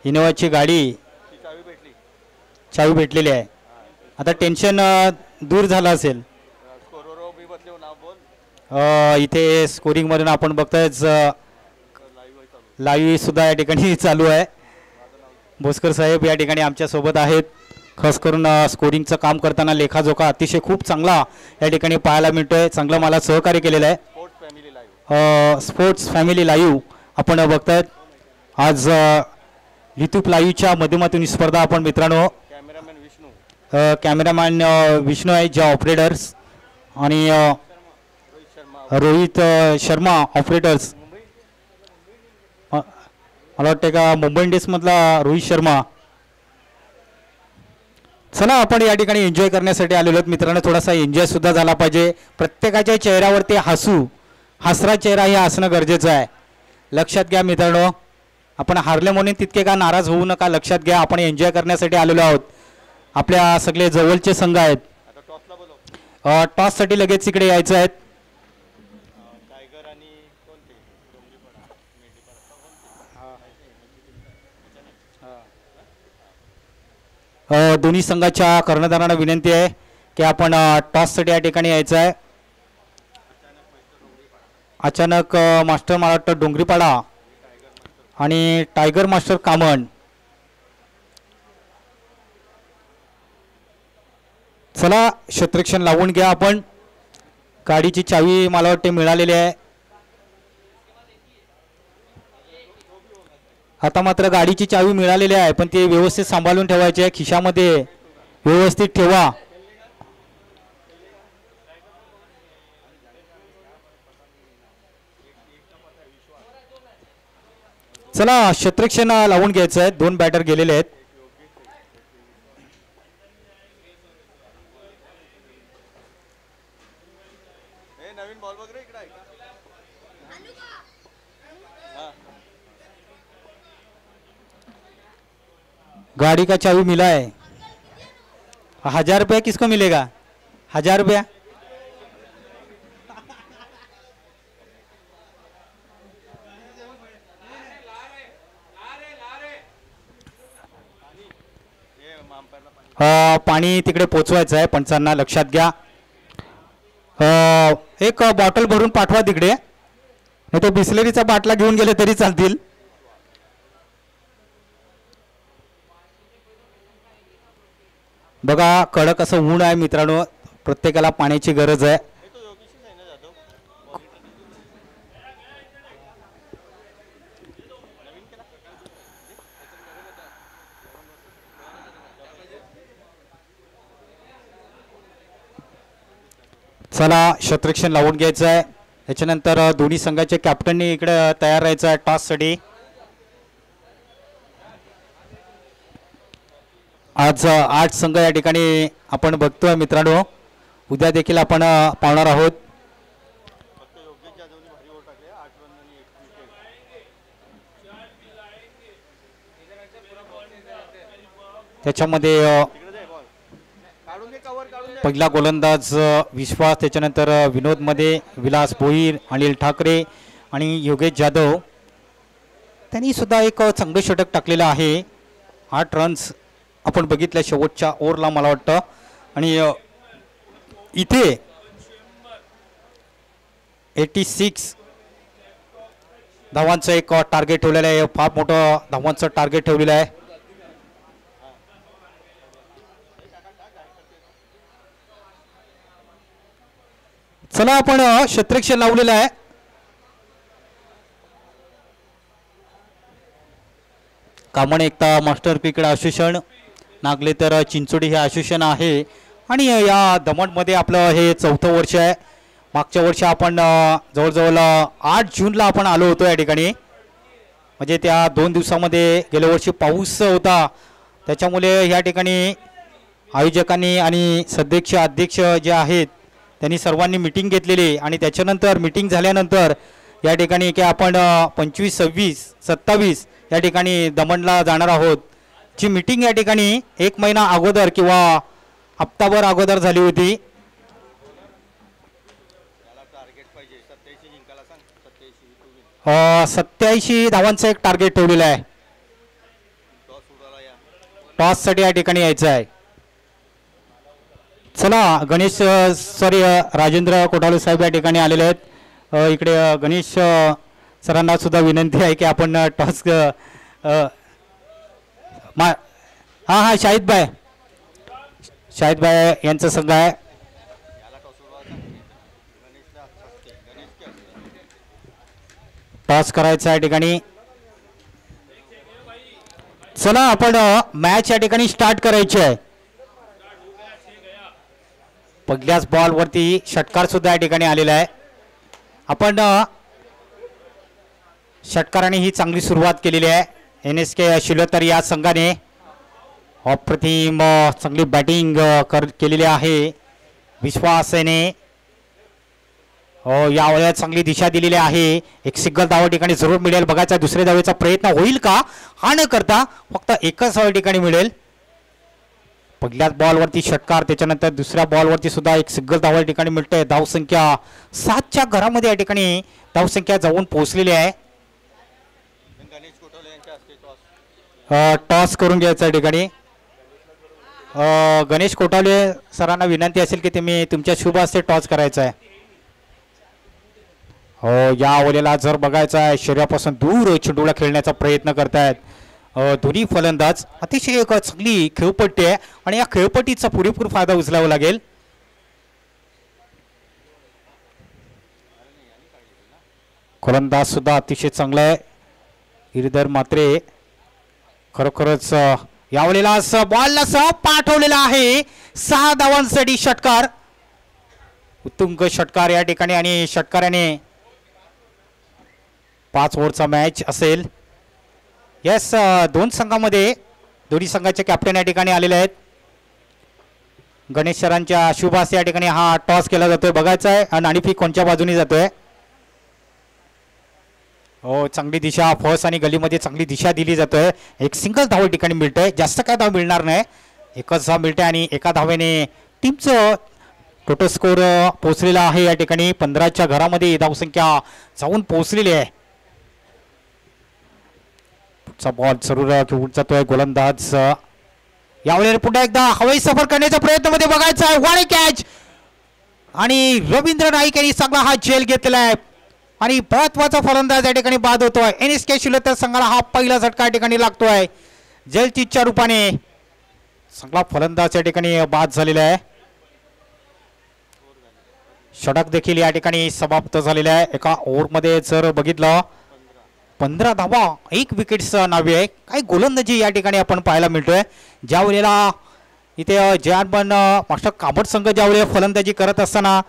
इनोवाची गाडी चावी भेटलेली आहे. आता टेन्शन दूर झालं असेल. इथे स्कोरिंग मधून आपण बघतोय लाईव्ह सुद्धा या ठिकाणी चालू आहे. भोसकर साहेब या ठिकाणी आमच्या सोबत आहेत. खास करून स्कोरिंगचं काम करताना लेखाजोखा अतिशय खूप चांगला या ठिकाणी पाहायला मिळतोय. चांगलं मला सहकार्य केलेलं आहे. स्पोर्ट्स फॅमिली लाईव्ह आपण बघतायत. आज युट्यूब लाईव्हच्या माध्यमातून ही स्पर्धा आपण मित्रांनो कॅमेरामॅन विष्णू आहे ज्या ऑपरेटर्स आणि रोहित शर्मा ऑपरेटर्स. मला वाटतं का मुंबई इंडियन्स मधला रोहित शर्मा. चला आपण या ठिकाणी एन्जॉय करण्यासाठी आलेलो आहोत मित्रांनो. थोडासा एन्जॉय सुद्धा झाला पाहिजे. प्रत्येकाच्या चेहऱ्यावरती हसरा चेहरा हे असणं गरजेचं आहे. लक्षात घ्या मित्रांनो. आपण हारले म्हणून तितके का नाराज होऊ नका. लक्षात घ्या आपण एन्जॉय करण्यासाठी आलेलो आहोत. आपल्या सगळे जवळचे संघ आहेत. टॉससाठी लगेच इकडे यायचं आहेत. दोन्ही संघाच्या कर्णधारांना विनंती आहे की आपण टॉससाठी या ठिकाणी यायचं आहे. अचानक मास्टर मला वाटतं डोंगरीपाडा आणि टायगर मास्टर कामन. चला क्षेत्ररक्षण लावून घ्या आपण. गाडीची चावी मला वाटते मिळालेली आहे. आता मात्र गाडीची चावी मिळालेली आहे पण ती व्यवस्थित सांभाळून ठेवायची आहे. खिशामध्ये व्यवस्थित ठेवा. चला क्षेत्ररक्षण लावून घ्यायचं आहे. 2 बॅटर गेलेले आहेत. गाड़ी का चाबी मिला है. 1000 रुपया किसको मिलेगा? 1000 रुपया. पाणी तिकडे पोचवायचं आहे. पंचांना लक्षात घ्या. एक बॉटल भरून पाठवा तिकडे. नाही तर बिस्लरीचा बाटला घेऊन गेले तरी चालतील. बघा कडक असं ऊन आहे मित्रांनो. प्रत्येकाला पाण्याची गरज आहे. चला क्षेत्ररक्षण लावून घ्यायचं आहे. त्याच्यानंतर दोन्ही संघाचे कॅप्टननी इकडे तयार राहायचं आहे टॉससाठी. आज 8 संघ या ठिकाणी आपण बघतोय मित्रांनो. उद्या देखील आपण पाहणार आहोत. त्याच्यामध्ये पहिला गोलंदाज विश्वास, त्याच्यानंतर विनोद मध्ये विलास भोईर, अनिल ठाकरे आणि योगेश जाधव. त्यांनी सुद्धा एक चांगलं षटक टाकलेलं आहे. 8 रन्स आपण बघितल्या शेवटच्या ओव्हरला मला वाटतं. आणि इथे 86 धावांचं एक टार्गेट ठेवलेलं आहे. फार मोठं धावांचं टार्गेट ठेवलेलं आहे. चला आपण क्षेत्ररक्षण लावलेलं आहे. कामण एकता मास्टर क्रिकेट असोसिएशन, नागले तर चिंचोडी हे असोसिएशन आहे. आणि या दमणमध्ये आपलं हे 4थं वर्ष आहे. मागच्या वर्षी आपण जवळजवळ 8 जूनला आपण आलो होतो या ठिकाणी. म्हणजे त्या 2 दिवसामध्ये गेल्या वर्षी पाऊस होता. त्याच्यामुळे या ठिकाणी आयोजकांनी आणि सदस्य अध्यक्ष जे आहेत त्यांनी सर्वांनी मीटिंग घेतलेली. आणि त्याच्यानंतर मीटिंग झाल्यानंतर या ठिकाणी की आपण 25, 26, 27 या ठिकाणी दमणला जाणार आहोत. जी मीटिंग या ठिकाणी 1 महिना अगोदर किंवा हप्ताभर अगोदर झाली होती. 87 धावांचं एक टार्गेट ठेवलेलं आहे. टॉससाठी या ठिकाणी यायचं आहे. चला गणेश सॉरी राजेंद्र कोठावले साहेब या ठिकाणी आलेले आहेत. इकडे गणेश सरांना सुद्धा विनंती आहे की आपण टॉस हां शाहिद भाई यांचा संघ आहे. टॉस करायचा या ठिकाणी. चला आपण मॅच या ठिकाणी स्टार्ट करायची आहे. पहिल्याच बॉलवरती षटकार सुद्धा या ठिकाणी आलेला आहे. आपण षटकाराने ही चांगली सुरुवात केलेली आहे. NSK शिलोतर या संघाने अप्रतिम चांगली बॅटिंग केलेली आहे. विश्वासाने या वयात चांगली दिशा दिलेली आहे. एक सिंगल धाव ठिकाणी जरूर मिळेल. बघायचा दुसऱ्या धावेचा प्रयत्न होईल का. हा न करता फक्त एकच धाव ठिकाणी मिळेल. पहिल्याच बॉलवरती षटकार, त्याच्यानंतर दुसऱ्या बॉलवरती सुद्धा एक सिंगल धाव ठिकाणी मिळते. धावसंख्या 7च्या घरामध्ये या ठिकाणी धावसंख्या जाऊन पोहोचलेली आहे. टॉस करून घ्यायचा या ठिकाणी. गणेश कोटावले सरांना विनंती असेल की तुम्ही तुमच्या शुभ हस्ते टॉस करायचा आहे. हो, या ओव्हरला जर बघायचं आहे शरीरापासून दूर चेंडूला खेळण्याचा प्रयत्न करतायत दोन्ही फलंदाज. अतिशय एक चांगली खेळपट्टी आहे आणि या खेळपट्टीचा पुरेपूर फायदा उचलावा लागेल. गोलंदाज सुद्धा अतिशय चांगला आहे गिरीधर म्हात्रे. खरोखरच यावेळेला बॉलला सह पाठवलेला आहे 6 धावांसाठी षटकार. उत्तुंग षटकार या ठिकाणी आणि षटकाराने 5 ओव्हरचा मॅच असेल. यस, दोन संघामध्ये दोन्ही संघाचे कॅप्टन या ठिकाणी आलेले आहेत. गणेश सरांच्या शुभ हस्ते या ठिकाणी हा टॉस केला जातोय. बघायचा आहे आणि नाणेफेक कोणत्या बाजूने जातोय. हो, चांगली दिशा फर्स्ट आणि गलीमध्ये चांगली दिशा दिली जातोय. एक सिंगल धाव या ठिकाणी मिळतंय. जास्त काय धाव मिळणार नाही, एकच धाव मिळते आणि एका धावेने टीमचं टोटल स्कोर पोहोचलेला आहे या ठिकाणी 15च्या घरामध्ये धावसंख्या जाऊन पोहोचलेली आहे. पुढचा बॉल जरूर घेऊन जातोय गोलंदाज. यावेळेला पुन्हा एकदा हवाई सफर करण्याच्या प्रयत्नामध्ये बघायचा आहे. वाळे कॅच आणि रवींद्र नाईक यांनी चांगला हा झेल घेतलेला आहे आणि महत्वाचा फलंदाज या ठिकाणी बाद होतोय. NSK शिलोत्तर संघाला हा पहिला झटका या ठिकाणी लागतोय जलचीतच्या रूपाने. चांगला फलंदाज या ठिकाणी बाद झालेला आहे. षटक देखील या ठिकाणी समाप्त झालेला आहे. एका ओव्हरमध्ये जर बघितलं 15 धावा 1 विकेटचं नावे आहे. काही गोलंदाजी या ठिकाणी आपण पाहायला मिळतोय. ज्या वेळेला इथे जयानबन मास्टर कामत संघ ज्या वेळेला फलंदाजी करत असताना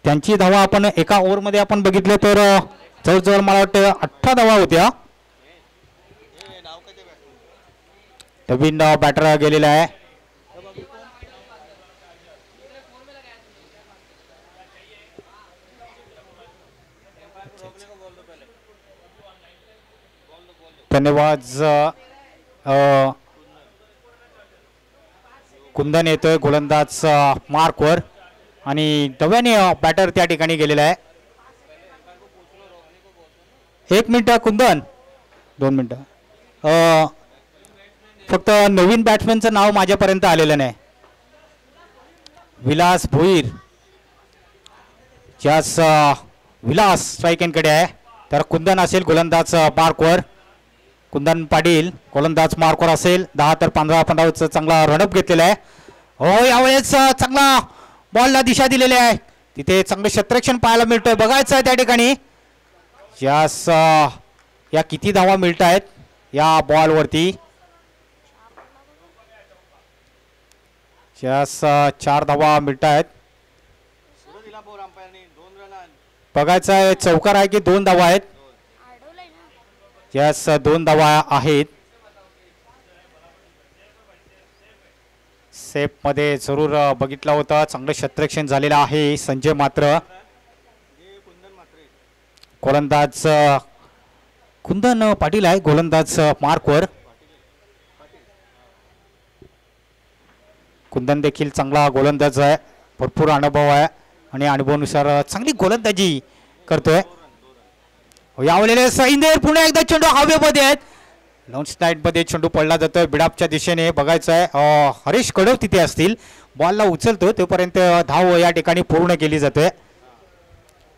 त्यांची धावा आपण एका ओव्हरमध्ये आपण बघितलं तर जवळजवळ मला वाटतं 18 धावा होत्या. नवीन बॅटर गेलेला आहे. धन्यवाद. कुंदन येतोय गोलंदाज मार्कवर आणि नव्याने बॅटर त्या ठिकाणी गेलेला आहे. 1 मिनिट कुंदन, 2 मिनिटं. फक्त नवीन बॅट्समॅनचं नाव माझ्यापर्यंत आलेलं नाही. विलास भोईर ज्यास विलास स्ट्राईक एंडकडे आहे तर कुंदन असेल गोलंदाज मार्कवर. कुंदन पाटील गोलंदाज मार्कवर असेल. 10 तर 15 चांगला रनअप घेतलेला आहे. हो, यावेळेस चांगला बॉलला दिशा दिलेली आहे. तिथे चांगलं क्षेत्ररक्षण पाहायला मिळतंय. बघायचं आहे त्या ठिकाणी यास या किती धावा मिळत आहेत या बॉलवरती. यास 4 धावा मिळत आहेत. बघायचं आहे चौकार आहे की 2 धावा आहेत. यास 2 धावा आहेत. सेफ मध्ये जरूर बघितलं होतं. चांगलं क्षेत्ररक्षण झालेलं आहे. संजय मात्र गोलंदाज कुंदन पाटील आहे गोलंदाज मार्कवर. कुंदन देखील चांगला गोलंदाज आहे. भरपूर अनुभव आहे आणि अनुभवानुसार चांगली गोलंदाजी करतोय. यावेळेला सैंदेर पुन्हा एकदा चेंडू हवेमध्ये आहेत. लॉन्च नाईट मध्ये चेंडू पडला जातोय बिडापच्या दिशेने. बघायचं आहे हरीश कडव तिथे असतील. बॉलला उचलतो तोपर्यंत धाव या ठिकाणी पूर्ण केली जाते.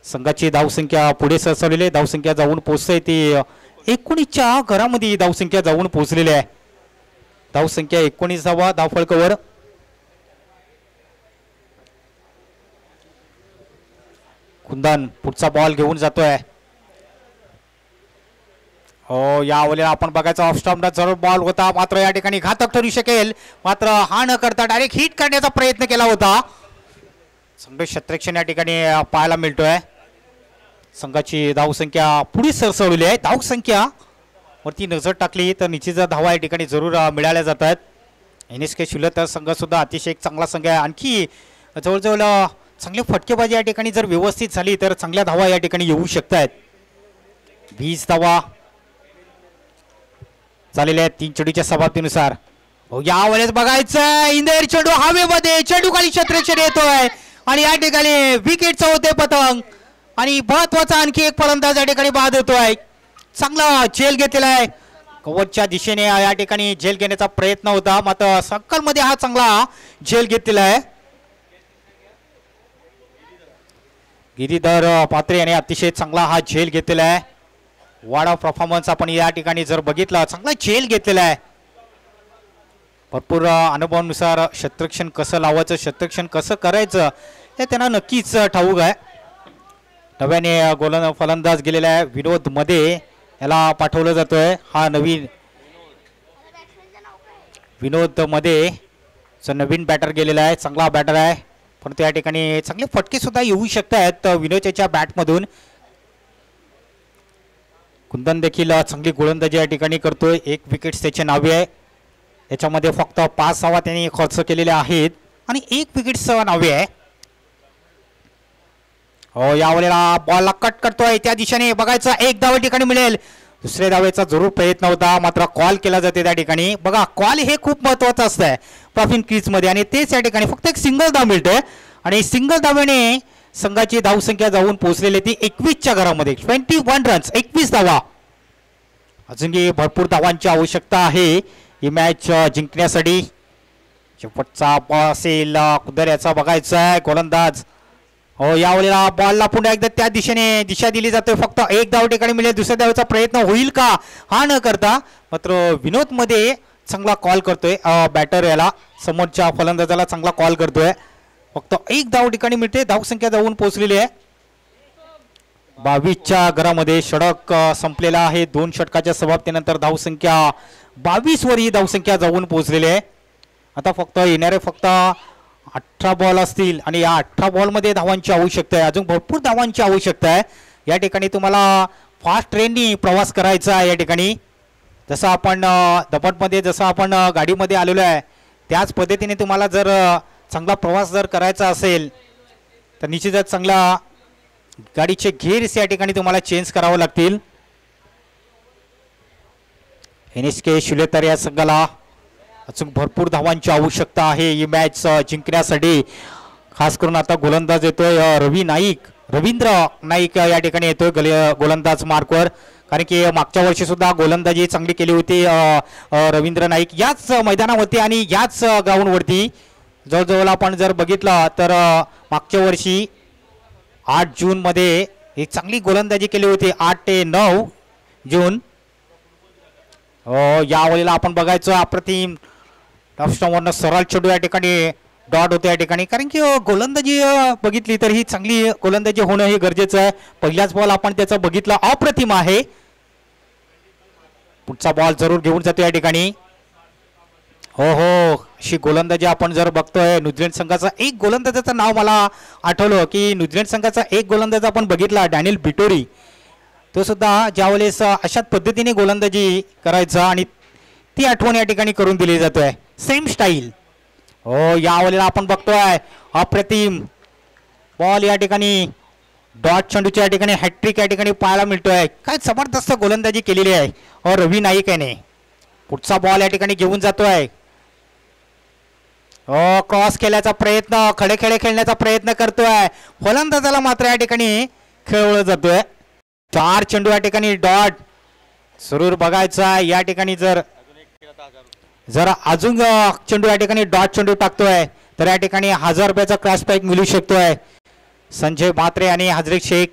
संघाची धावसंख्या पुढे सरसवलेली. धावसंख्या जाऊन पोहोचते ती 19च्या घरामध्ये धावसंख्या जाऊन पोहोचलेली आहे. धावसंख्या 19 धावा धावफलकावर. कुंदन पुढचा बॉल घेऊन जातोय. हो, यावेळेला आपण बघायचं ऑफ स्टंपला जरूर बॉल होता मात्र या ठिकाणी घातक ठरू शकेल. मात्र हा न करता डायरेक्ट हिट करण्याचा प्रयत्न केला होता. चांगले क्षेत्ररक्षण या ठिकाणी पाहायला मिळतोय. संघाची धावसंख्या पुढे सरसवलेली आहे. धावसंख्या वरती नजर टाकली तर निश्चित धावा या ठिकाणी जरूर मिळाल्या जातात. NSK शिलोत्तर संघ सुद्धा अतिशय एक चांगला संघ आहे. आणखी जवळजवळ चांगली फटकेबाजी या ठिकाणी जर व्यवस्थित झाली तर चांगल्या धावा या ठिकाणी येऊ शकतात. 20 धावा झालेल्या आहेत 3 चेंडूच्या समाप्तीनुसार. यावेळेस बघायचं इंदेर चेंडू हवेमध्ये. चेंडू खाली क्षेत्ररक्षण येतोय आणि या ठिकाणी विकेटचं होते पतंग आणि महत्वाचा आणखी एक फलंदाज या ठिकाणी बाद होतोय. चांगला झेल घेतलेला आहे कव्हरच्या दिशेने या ठिकाणी झेल घेण्याचा प्रयत्न होता, मात्र सर्कल मध्ये हा चांगला झेल घेतलेला आहे. गिरीधर पात्रे याने अतिशय चांगला हा झेल घेतलेला आहे. वाडा परफॉर्मन्स आपण या ठिकाणी जर बघितला, चांगला झेल घेतलेला आहे. भरपूर अनुभवानुसार शतरक्षण कसं लावायचं, शतरक्षण कसं करायचं हे त्यांना नक्कीच ठाऊक आहे. नव्याने फलंदाज गेलेला आहे विनोद मध्ये, याला पाठवलं जातोय. हा नवीन विनोद मध्ये नवीन बॅटर गेलेला आहे, चांगला बॅटर आहे. परंतु या ठिकाणी चांगले फटके सुद्धा येऊ शकतात विनोदच्या बॅटमधून. कुंदन देखील चांगली गोलंदाजी या ठिकाणी करतोय. 1 विकेट त्याच्या नावे आहे. याच्यामध्ये फक्त 5 धावा त्यांनी खर्च केलेले आहेत आणि 1 विकेट नावे आहे. हो, यावेळेला बॉलला कट करतोय त्या दिशेने, बघायचं 1 धाव ठिकाणी मिळेल. दुसऱ्या धावेचा जरूर प्रयत्न होता, मात्र कॉल केला जाते त्या ठिकाणी. बघा, कॉल हे खूप महत्वाचं असतं परफिन क्रीज मध्ये आणि तेच या ठिकाणी फक्त एक सिंगल धाव मिळते आणि सिंगल धावेने संघाची धावसंख्या जाऊन पोहोचलेली ती 21च्या घरामध्ये. 21 रन्स, 21 धावा. अजूनही भरपूर धावांची आवश्यकता आहे ही मॅच जिंकण्यासाठी. शेवटचा बॉल असेल कुदर याचा, बघायचा आहे गोलंदाज. हो, यावेळेला बॉलला पुन्हा एकदा त्या दिशेने दिशा दिली जाते. फक्त 1 धाव ठिकाणी मिळेल. दुसऱ्या धावेचा प्रयत्न होईल का, हा न करता मात्र विनोद मध्ये चांगला कॉल करतोय. बॅटर याला समोरच्या फलंदाजाला चांगला कॉल करतोय. फक्त 1 धाव ठिकाणी मिळते. धावसंख्या जाऊन पोहोचलेली आहे 22च्या घरामध्ये. षटक संपलेला आहे. 2 षटकाच्या समाप्तीनंतर धावसंख्या 22 वर ही धावसंख्या जाऊन पोहोचलेली आहे. आता फक्त येणारे फक्त 18 बॉल असतील आणि या 18 बॉल मध्ये धावांची आवश्यकता आहे. अजून भरपूर धावांची आवश्यकता आहे. या ठिकाणी तुम्हाला फास्ट ट्रेननी प्रवास करायचा आहे. या ठिकाणी जसं आपण दमणमध्ये जसं आपण गाडीमध्ये आलेलो आहे त्याच पद्धतीने तुम्हाला जर चांगला प्रवास जर करायचा असेल तर निश्चितच चांगला गाडीचे गिअर्स या ठिकाणी तुम्हाला चेंज करावे लागतील. NSK शिलेतर या संघाला अजून भरपूर धावांची आवश्यकता आहे ही मॅच जिंकण्यासाठी. खास करून आता गोलंदाज येतोय रवींद्र नाईक या ठिकाणी येतोय गोलंदाज मार्कवर. कारण की मागच्या वर्षी सुद्धा गोलंदाजी चांगली केली होती रवींद्र नाईक याच मैदानावरती आणि याच ग्राउंडवरती. जवळजवळ आपण जर बघितलं तर मागच्या वर्षी 8 जून मध्ये ही चांगली गोलंदाजी केली होती. 8 ते 9 जून. यावेळेला आपण बघायचं अप्रतिम राष्ट्रवर्ण सरळ चेंडू या ठिकाणी डॉट होते या ठिकाणी. कारण की गोलंदाजी बघितली तर ही चांगली गोलंदाजी होणं हे गरजेचं आहे. पहिलाच बॉल आपण त्याचा बघितला, अप्रतिम आहे. पुढचा बॉल जरूर घेऊन जातो या ठिकाणी. हो, अशी गोलंदाजी आपण जर बघतोय न्यूझीलंड संघाचा. एक गोलंदाजाचं नाव मला आठवलं की न्यूझीलंड संघाचा एक गोलंदाज आपण बघितला, डॅनियल बिटोरी. तो सुद्धा ज्यावेळेस अशाच पद्धतीने गोलंदाजी करायचा आणि ती आठवण या ठिकाणी करून दिली जातोय. Same style. हो, यावेळेला आपण बघतोय अप्रतिम बॉल या ठिकाणी डॉट चेंडूच्या या ठिकाणी हॅट्रिक या ठिकाणी पाहायला मिळतोय. काय जबरदस्त गोलंदाजी केलेली आहे रवी नाईक याने. पुढचा बॉल या ठिकाणी घेऊन जातोय. क्रॉस केल्याचा प्रयत्न, खडे खेळण्याचा प्रयत्न करतोय. फलंदाजाला मात्र या ठिकाणी खेळवलं जातोय. 4 चेंडू या ठिकाणी डॉट जरूर बघायचा या ठिकाणी. जर अजून चेंडू या ठिकाणी डॉट चेंडू टाकतोय तर या ठिकाणी 1000 रुपयाचा क्रॉस प्राइज मिळू शकतोय. संजय म्हात्रे आणि हजरेक शेख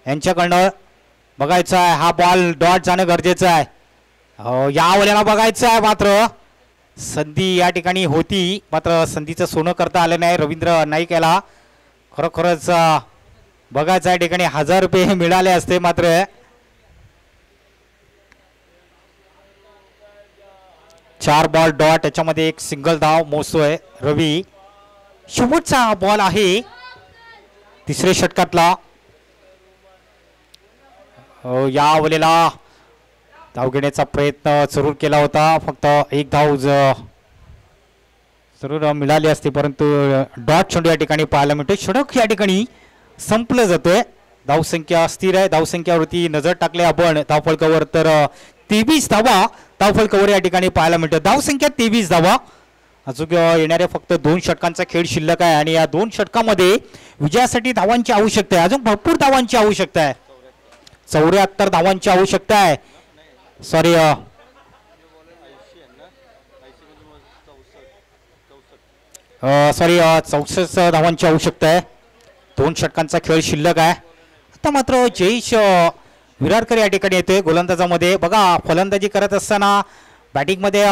यांच्याकडनं बघायचा आहे. हा बॉल डॉट जाणं गरजेचं आहे. या वेळेला बघायचं आहे मात्र संधी या ठिकाणी होती, मात्र संधीचं सोनं करता आलं नाही रवींद्र नाईक याला. खरोखरच बघायचं या ठिकाणी 1000 रुपये मिळाले असते. मात्र 4 बॉल डॉट, याच्यामध्ये 1 सिंगल धाव मोजतोय रवी. शेवटचा बॉल आहे 3ऱ्या षटकातला. या वेळेला धाव घेण्याचा प्रयत्न जरूर केला होता. फक्त 1 धाव जरूर मिळाली असते, परंतु डॉट चेंडू या ठिकाणी पाहायला मिळतोय. षटक या ठिकाणी संपलं जातोय. धावसंख्या स्थिर आहे. धावसंख्यावरती नजर टाकले आपण धावफलकावर तर 23 धावा धावफलकावर या ठिकाणी पाहायला मिळतं. धावसंख्या 23 धावा. अजून येणाऱ्या फक्त 2 षटकांचा खेळ शिल्लक आहे आणि या 2 षटकामध्ये विजयासाठी धावांची आवश्यकता आहे. अजून भरपूर धावांची आवश्यकता आहे. 74 धावांची आवश्यकता आहे. सॉरी सॉरी 64 धावांची आवश्यकता आहे. 2 षटकांचा खेळ शिल्लक आहे. आता मात्र जयेश विरारकर या ठिकाणी येतोय गोलंदाजामध्ये. बघा फलंदाजी करत असताना बॅटिंगमध्ये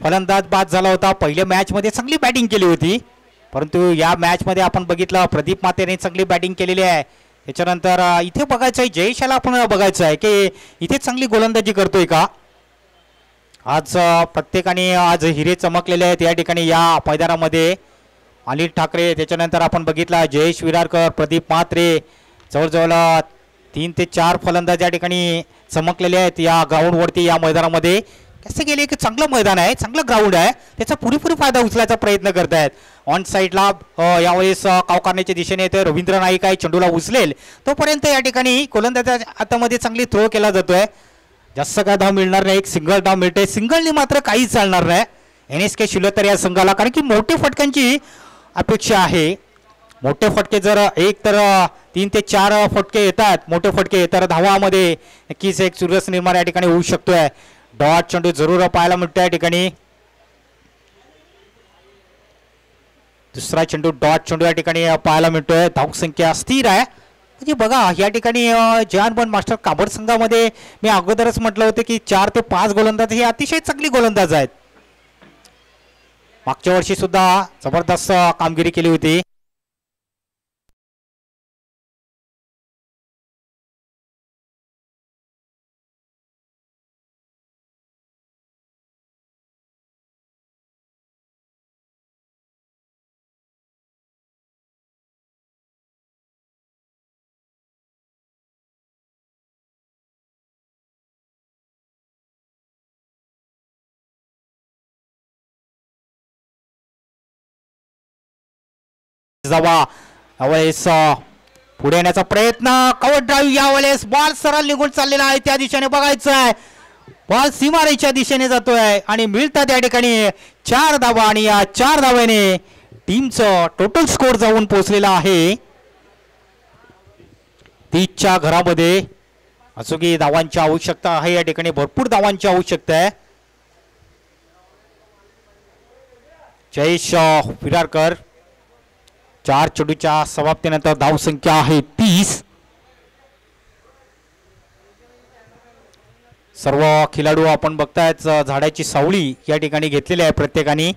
फलंदाज बाद झाला होता. पहिल्या मॅचमध्ये चांगली बॅटिंग केली होती, परंतु या मॅचमध्ये आपण बघितलं प्रदीप मातेने चांगली बॅटिंग केलेली आहे. त्याच्यानंतर इथे बघायचं आहे जयेशाला आपण बघायचं आहे की इथे चांगली गोलंदाजी करतोय का. आज प्रत्येकाने आज हिरे चमकलेले आहेत या ठिकाणी या मैदानामध्ये. अनिल ठाकरे, त्याच्यानंतर आपण बघितला जयेश विरारकर, प्रदीप म्हात्रे, जवळजवळ 3 ते 4 फलंदाज या ठिकाणी चमकलेले आहेत या ग्राउंडवरती या मैदानामध्ये. कसे गेले की चांगलं मैदान आहे, चांगलं ग्राउंड आहे, त्याचा पुरेपूर फायदा उचलायचा प्रयत्न करत आहेत. ऑन साईडला यावेळेस कावकारण्याच्या दिशेने येतोय रवींद्र नाईक आहे, चेंडूला उचलेल तोपर्यंत या ठिकाणी गोलंदाजाच्या हातामध्ये चांगली थ्रो केला जातोय. जास्त काय धाव मिळणार नाही, एक सिंगल धाव मिळते. सिंगलनी मात्र काहीच चालणार नाही NSK शिलोतर या संघाला, कारण की मोठे फटक्यांची अपेक्षा आहे. मोठे फटके जर एक तर 3 ते 4 फटके येतात, मोठे फटके, तर धावामध्ये नक्कीच एक चुरस निर्माण या ठिकाणी होऊ शकतोय. डॉट चेंडू जरूर पाहायला मिळतो या ठिकाणी. दुसरा चेंडू डॉट चेंडू या ठिकाणी पाहायला मिळतोय. धावसंख्या स्थिर आहे. म्हणजे बघा या ठिकाणी जहानबंद मास्टर काबड संघामध्ये मी अगोदरच म्हटलं होतं की 4 ते 5 गोलंदाज हे अतिशय चांगली गोलंदाज आहेत. मागच्या वर्षी सुद्धा जबरदस्त कामगिरी केली होती. यावेळेस पुढे येण्याचा प्रयत्न, कव्हर ड्राईव्ह, यावेळेस बॉल सरळ निघून चाललेला आहे त्या दिशेने बघायचं आहे. बॉल सीमारेच्या दिशेने जातोय आणि मिळतात या ठिकाणी 4 धावा आणि या 4 धावाने टीमचं टोटल स्कोर जाऊन पोहोचलेला आहे 30च्या घरामध्ये. अचूकी धावांची आवश्यकता आहे या ठिकाणी, भरपूर धावांची आवश्यकता आहे. जयेश विरारकर 4 चेंडूच्या समाप्तीनंतर धावसंख्या आहे 30. सर्व खेळाडू आपण बघतायत झाडाची सावली या ठिकाणी घेतलेली आहे प्रत्येकाने.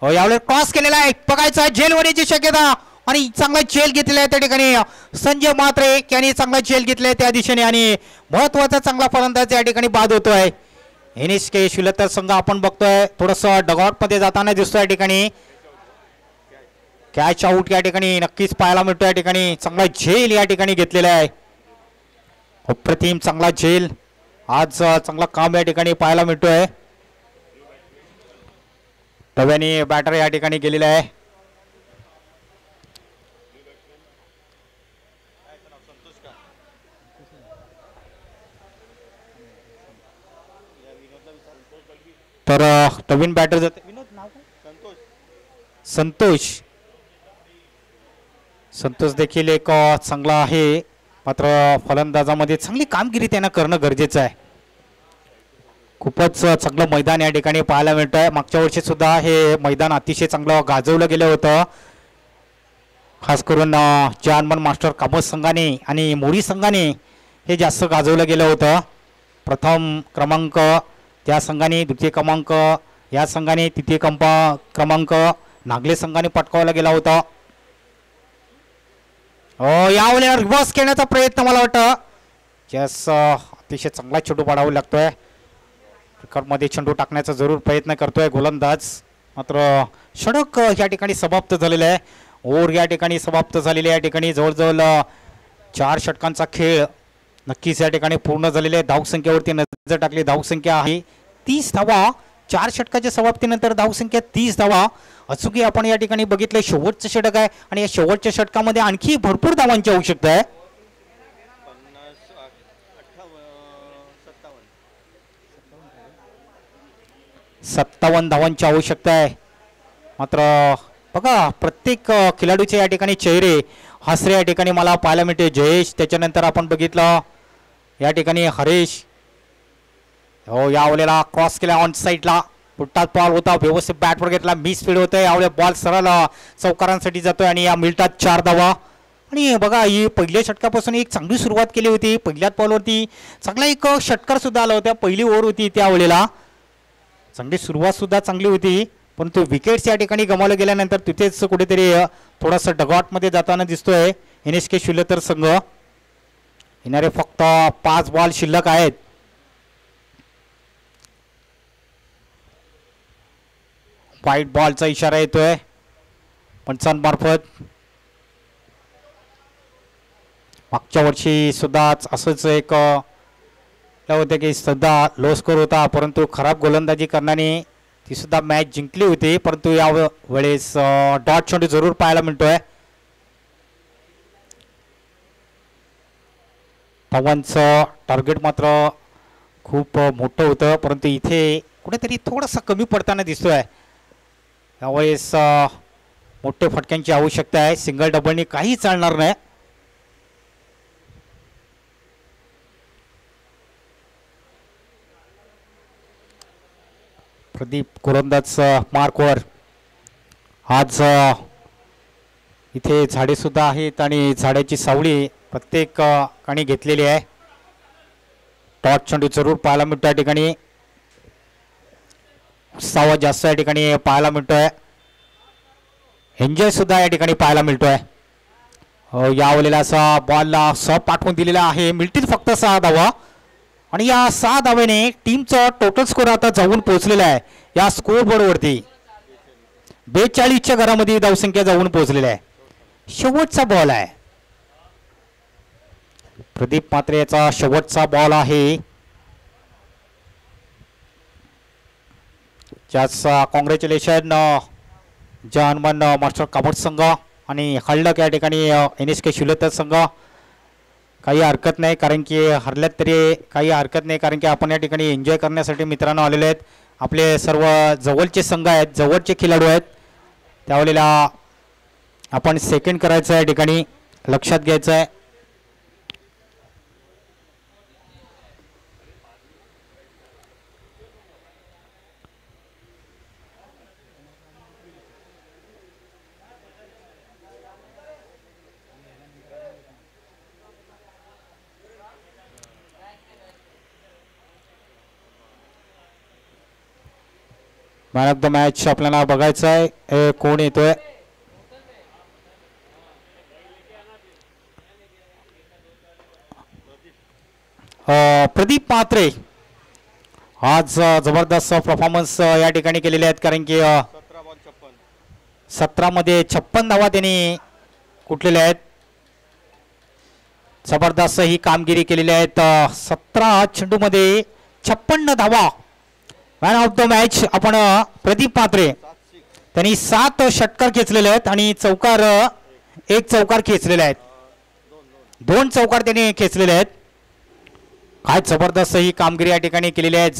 यावेळेस क्रॉस केलेला आहे, बघायचा झेल होण्याची शक्यता आणि चांगला झेल घेतलेला आहे त्या ठिकाणी. संजय म्हात्रे यांनी चांगला झेल घेतलाय त्या दिशेने आणि महत्वाचा चांगला फलंदाज या ठिकाणी बाद होतोय. NSK शिलोतर संघ आपण बघतोय थोडंसं डगआउट मध्ये जाताना दिसतोय या ठिकाणी. कॅच आउट या ठिकाणी नक्कीच पाहायला मिळतो या ठिकाणी. चांगला झेल या ठिकाणी घेतलेला आहे, अप्रतिम चांगला झेल. आज चांगला काम या ठिकाणी पाहायला मिळतोय. तव्याने बॅटर या ठिकाणी गेलेला आहे. तर नवीन बॅटर जाते संतोष देखील एक चांगला आहे, मात्र फलंदाजामध्ये चांगली कामगिरी त्यांना करणं गरजेचं आहे. खूपच चांगलं मैदान या ठिकाणी पाहायला मिळत आहे. मागच्या वर्षी सुद्धा हे मैदान अतिशय चांगलं गाजवलं गेलं होतं, खास करून जहानबंद मास्टर काबड संघाने आणि मोरी संघाने हे जास्त गाजवलं गेलं होतं. प्रथम क्रमांक त्या संघाने, द्वितीय क्रमांक या संघाने, तृतीय क्रमांक नागले संघाने पटकावला गेला होता. यावेळेला रिव्हर्स खेळण्याचा प्रयत्न मला वाटतं. अतिशय चांगला चेंडू पाडावा लागतोय. क्रिकेटमध्ये चेंडू टाकण्याचा जरूर प्रयत्न करतोय गोलंदाज, मात्र षटक या ठिकाणी समाप्त झालेला आहे. ओव्हर या ठिकाणी समाप्त झालेली आहे. या ठिकाणी जवळजवळ 4 षटकांचा खेळ नक्कीच या ठिकाणी पूर्ण झालेले आहे. धावसंख्येवरती नजर टाकली, धावसंख्या आहे 30 धावा. 4 षटकाच्या समाप्तीनंतर धावसंख्या 30 धावा. अचूकी आपण या ठिकाणी बघितलं शेवटचं षटक आहे आणि या शेवटच्या षटकामध्ये आणखी भरपूर धावांची आवश्यकता आहे. 57 धावांची आवश्यकता आहे. मात्र बघा प्रत्येक खेळाडूचे या ठिकाणी चेहरे हसरे या ठिकाणी मला पाहायला मिळते. जयेश, त्याच्यानंतर आपण बघितलं या ठिकाणी हरेश, हो यावेळेला क्रॉस केला ऑन साईडला, पुट्टात बॉल होता, व्यवस्थित बॅटवर घेतला, मिस फील्ड होतोय, यावेळेला बॉल सरळ चौकारांसाठी जातोय आणि या मिनिटात 4 धावा. आणि बघा ही पहिल्या षटकापासून एक चांगली सुरुवात केली होती, पहिल्याच बॉलवरती चांगला एक षटकार सुद्धा आला होता, पहिली ओव्हर होती त्यावेळेला चांगली सुरुवात सुद्धा चांगली होती, परंतु विकेट्स या ठिकाणी गमावल्या गेल्यानंतर तिथेच कुठेतरी थोडासा डगआउटमध्ये जाताना दिसतोय NSK शिल्लतर संघ. येणारे फक्त 5 बॉल शिल्लक आहेत. व्हाईट बॉलचा इशारा येतोय पंचांमार्फत. मागच्या वर्षी सुद्धा असंच एक होतं की सुद्धा लो स्कोर होता, परंतु खराब गोलंदाजी करण्याने ती सुद्धा मॅच जिंकली होती, परंतु या वेळेस डॉट चेंडू जरूर पाहायला मिळतोय. धवनचं टार्गेट मात्र खूप मोठं होतं, परंतु इथे कुठेतरी थोडंसं कमी पडताना दिसतोय. यावेळेस मोठे फटक्यांची आवश्यकता आहे, सिंगल डबलनी काही चालणार नाही. प्रदीप गोलंदाज मार्कवर. आज इथे झाडे सुद्धा आहेत आणि झाडाची सावली प्रत्येक ठिकाणी घेतलेली आहे. टॉट चेंडू जरूर पाहायला मिळतो या ठिकाणी, उत्साह जास्त या ठिकाणी पाहायला मिळतोय, एन्जॉय सुद्धा या ठिकाणी पाहायला मिळतोय. यावेळेला असा बॉलला सब पाठवून दिलेला आहे, मिळतील फक्त 6 धावा आणि या 6 धावेने टीमचा टोटल स्कोर आता जाऊन पोहोचलेला आहे या स्कोर बोर्डवरती. 42च्या घरामध्ये धावसंख्या जाऊन पोहोचलेल्या आहे. शेवटचा बॉल आहे प्रदीप म्हात्रे याचा, शेवटचा बॉल आहे. ज्याचा कॉंग्रॅच्युलेशन हनुमान मास्टर कामत संघ आणि हळक या ठिकाणी NSK शिल्लतर संघ. काही हरकत नाही, कारण की हरल्यात तरी काही हरकत नाही, कारण की आपण या ठिकाणी एन्जॉय करण्यासाठी मित्रांनो आलेले आहेत. आपले सर्व जवळचे संघ आहेत, जवळचे खेळाडू आहेत, त्यावेळेला आपण सेकंड करायचं आहे, या ठिकाणी लक्षात घ्यायचं आहे. मॅन ऑफ द मॅच आपल्याला बघायचं आहे कोण येतोय. प्रदीप म्हात्रे आज जबरदस्त परफॉर्मन्स या ठिकाणी केलेले आहेत, कारण की 17 मध्ये 56 धावा त्यांनी कुठलेल्या आहेत. जबरदस्त ही कामगिरी केलेली आहेत. 17 चेंडूमध्ये 56 धावा. मॅन ऑफ द मॅच आपण प्रदीप म्हात्रे, त्यांनी 7 षटकार खेचलेले आहेत आणि चौकार 1 चौकार खेचलेले आहेत, 2 चौकार त्यांनी खेचलेले आहेत. काय जबरदस्त ही कामगिरी या ठिकाणी केलेली आहे.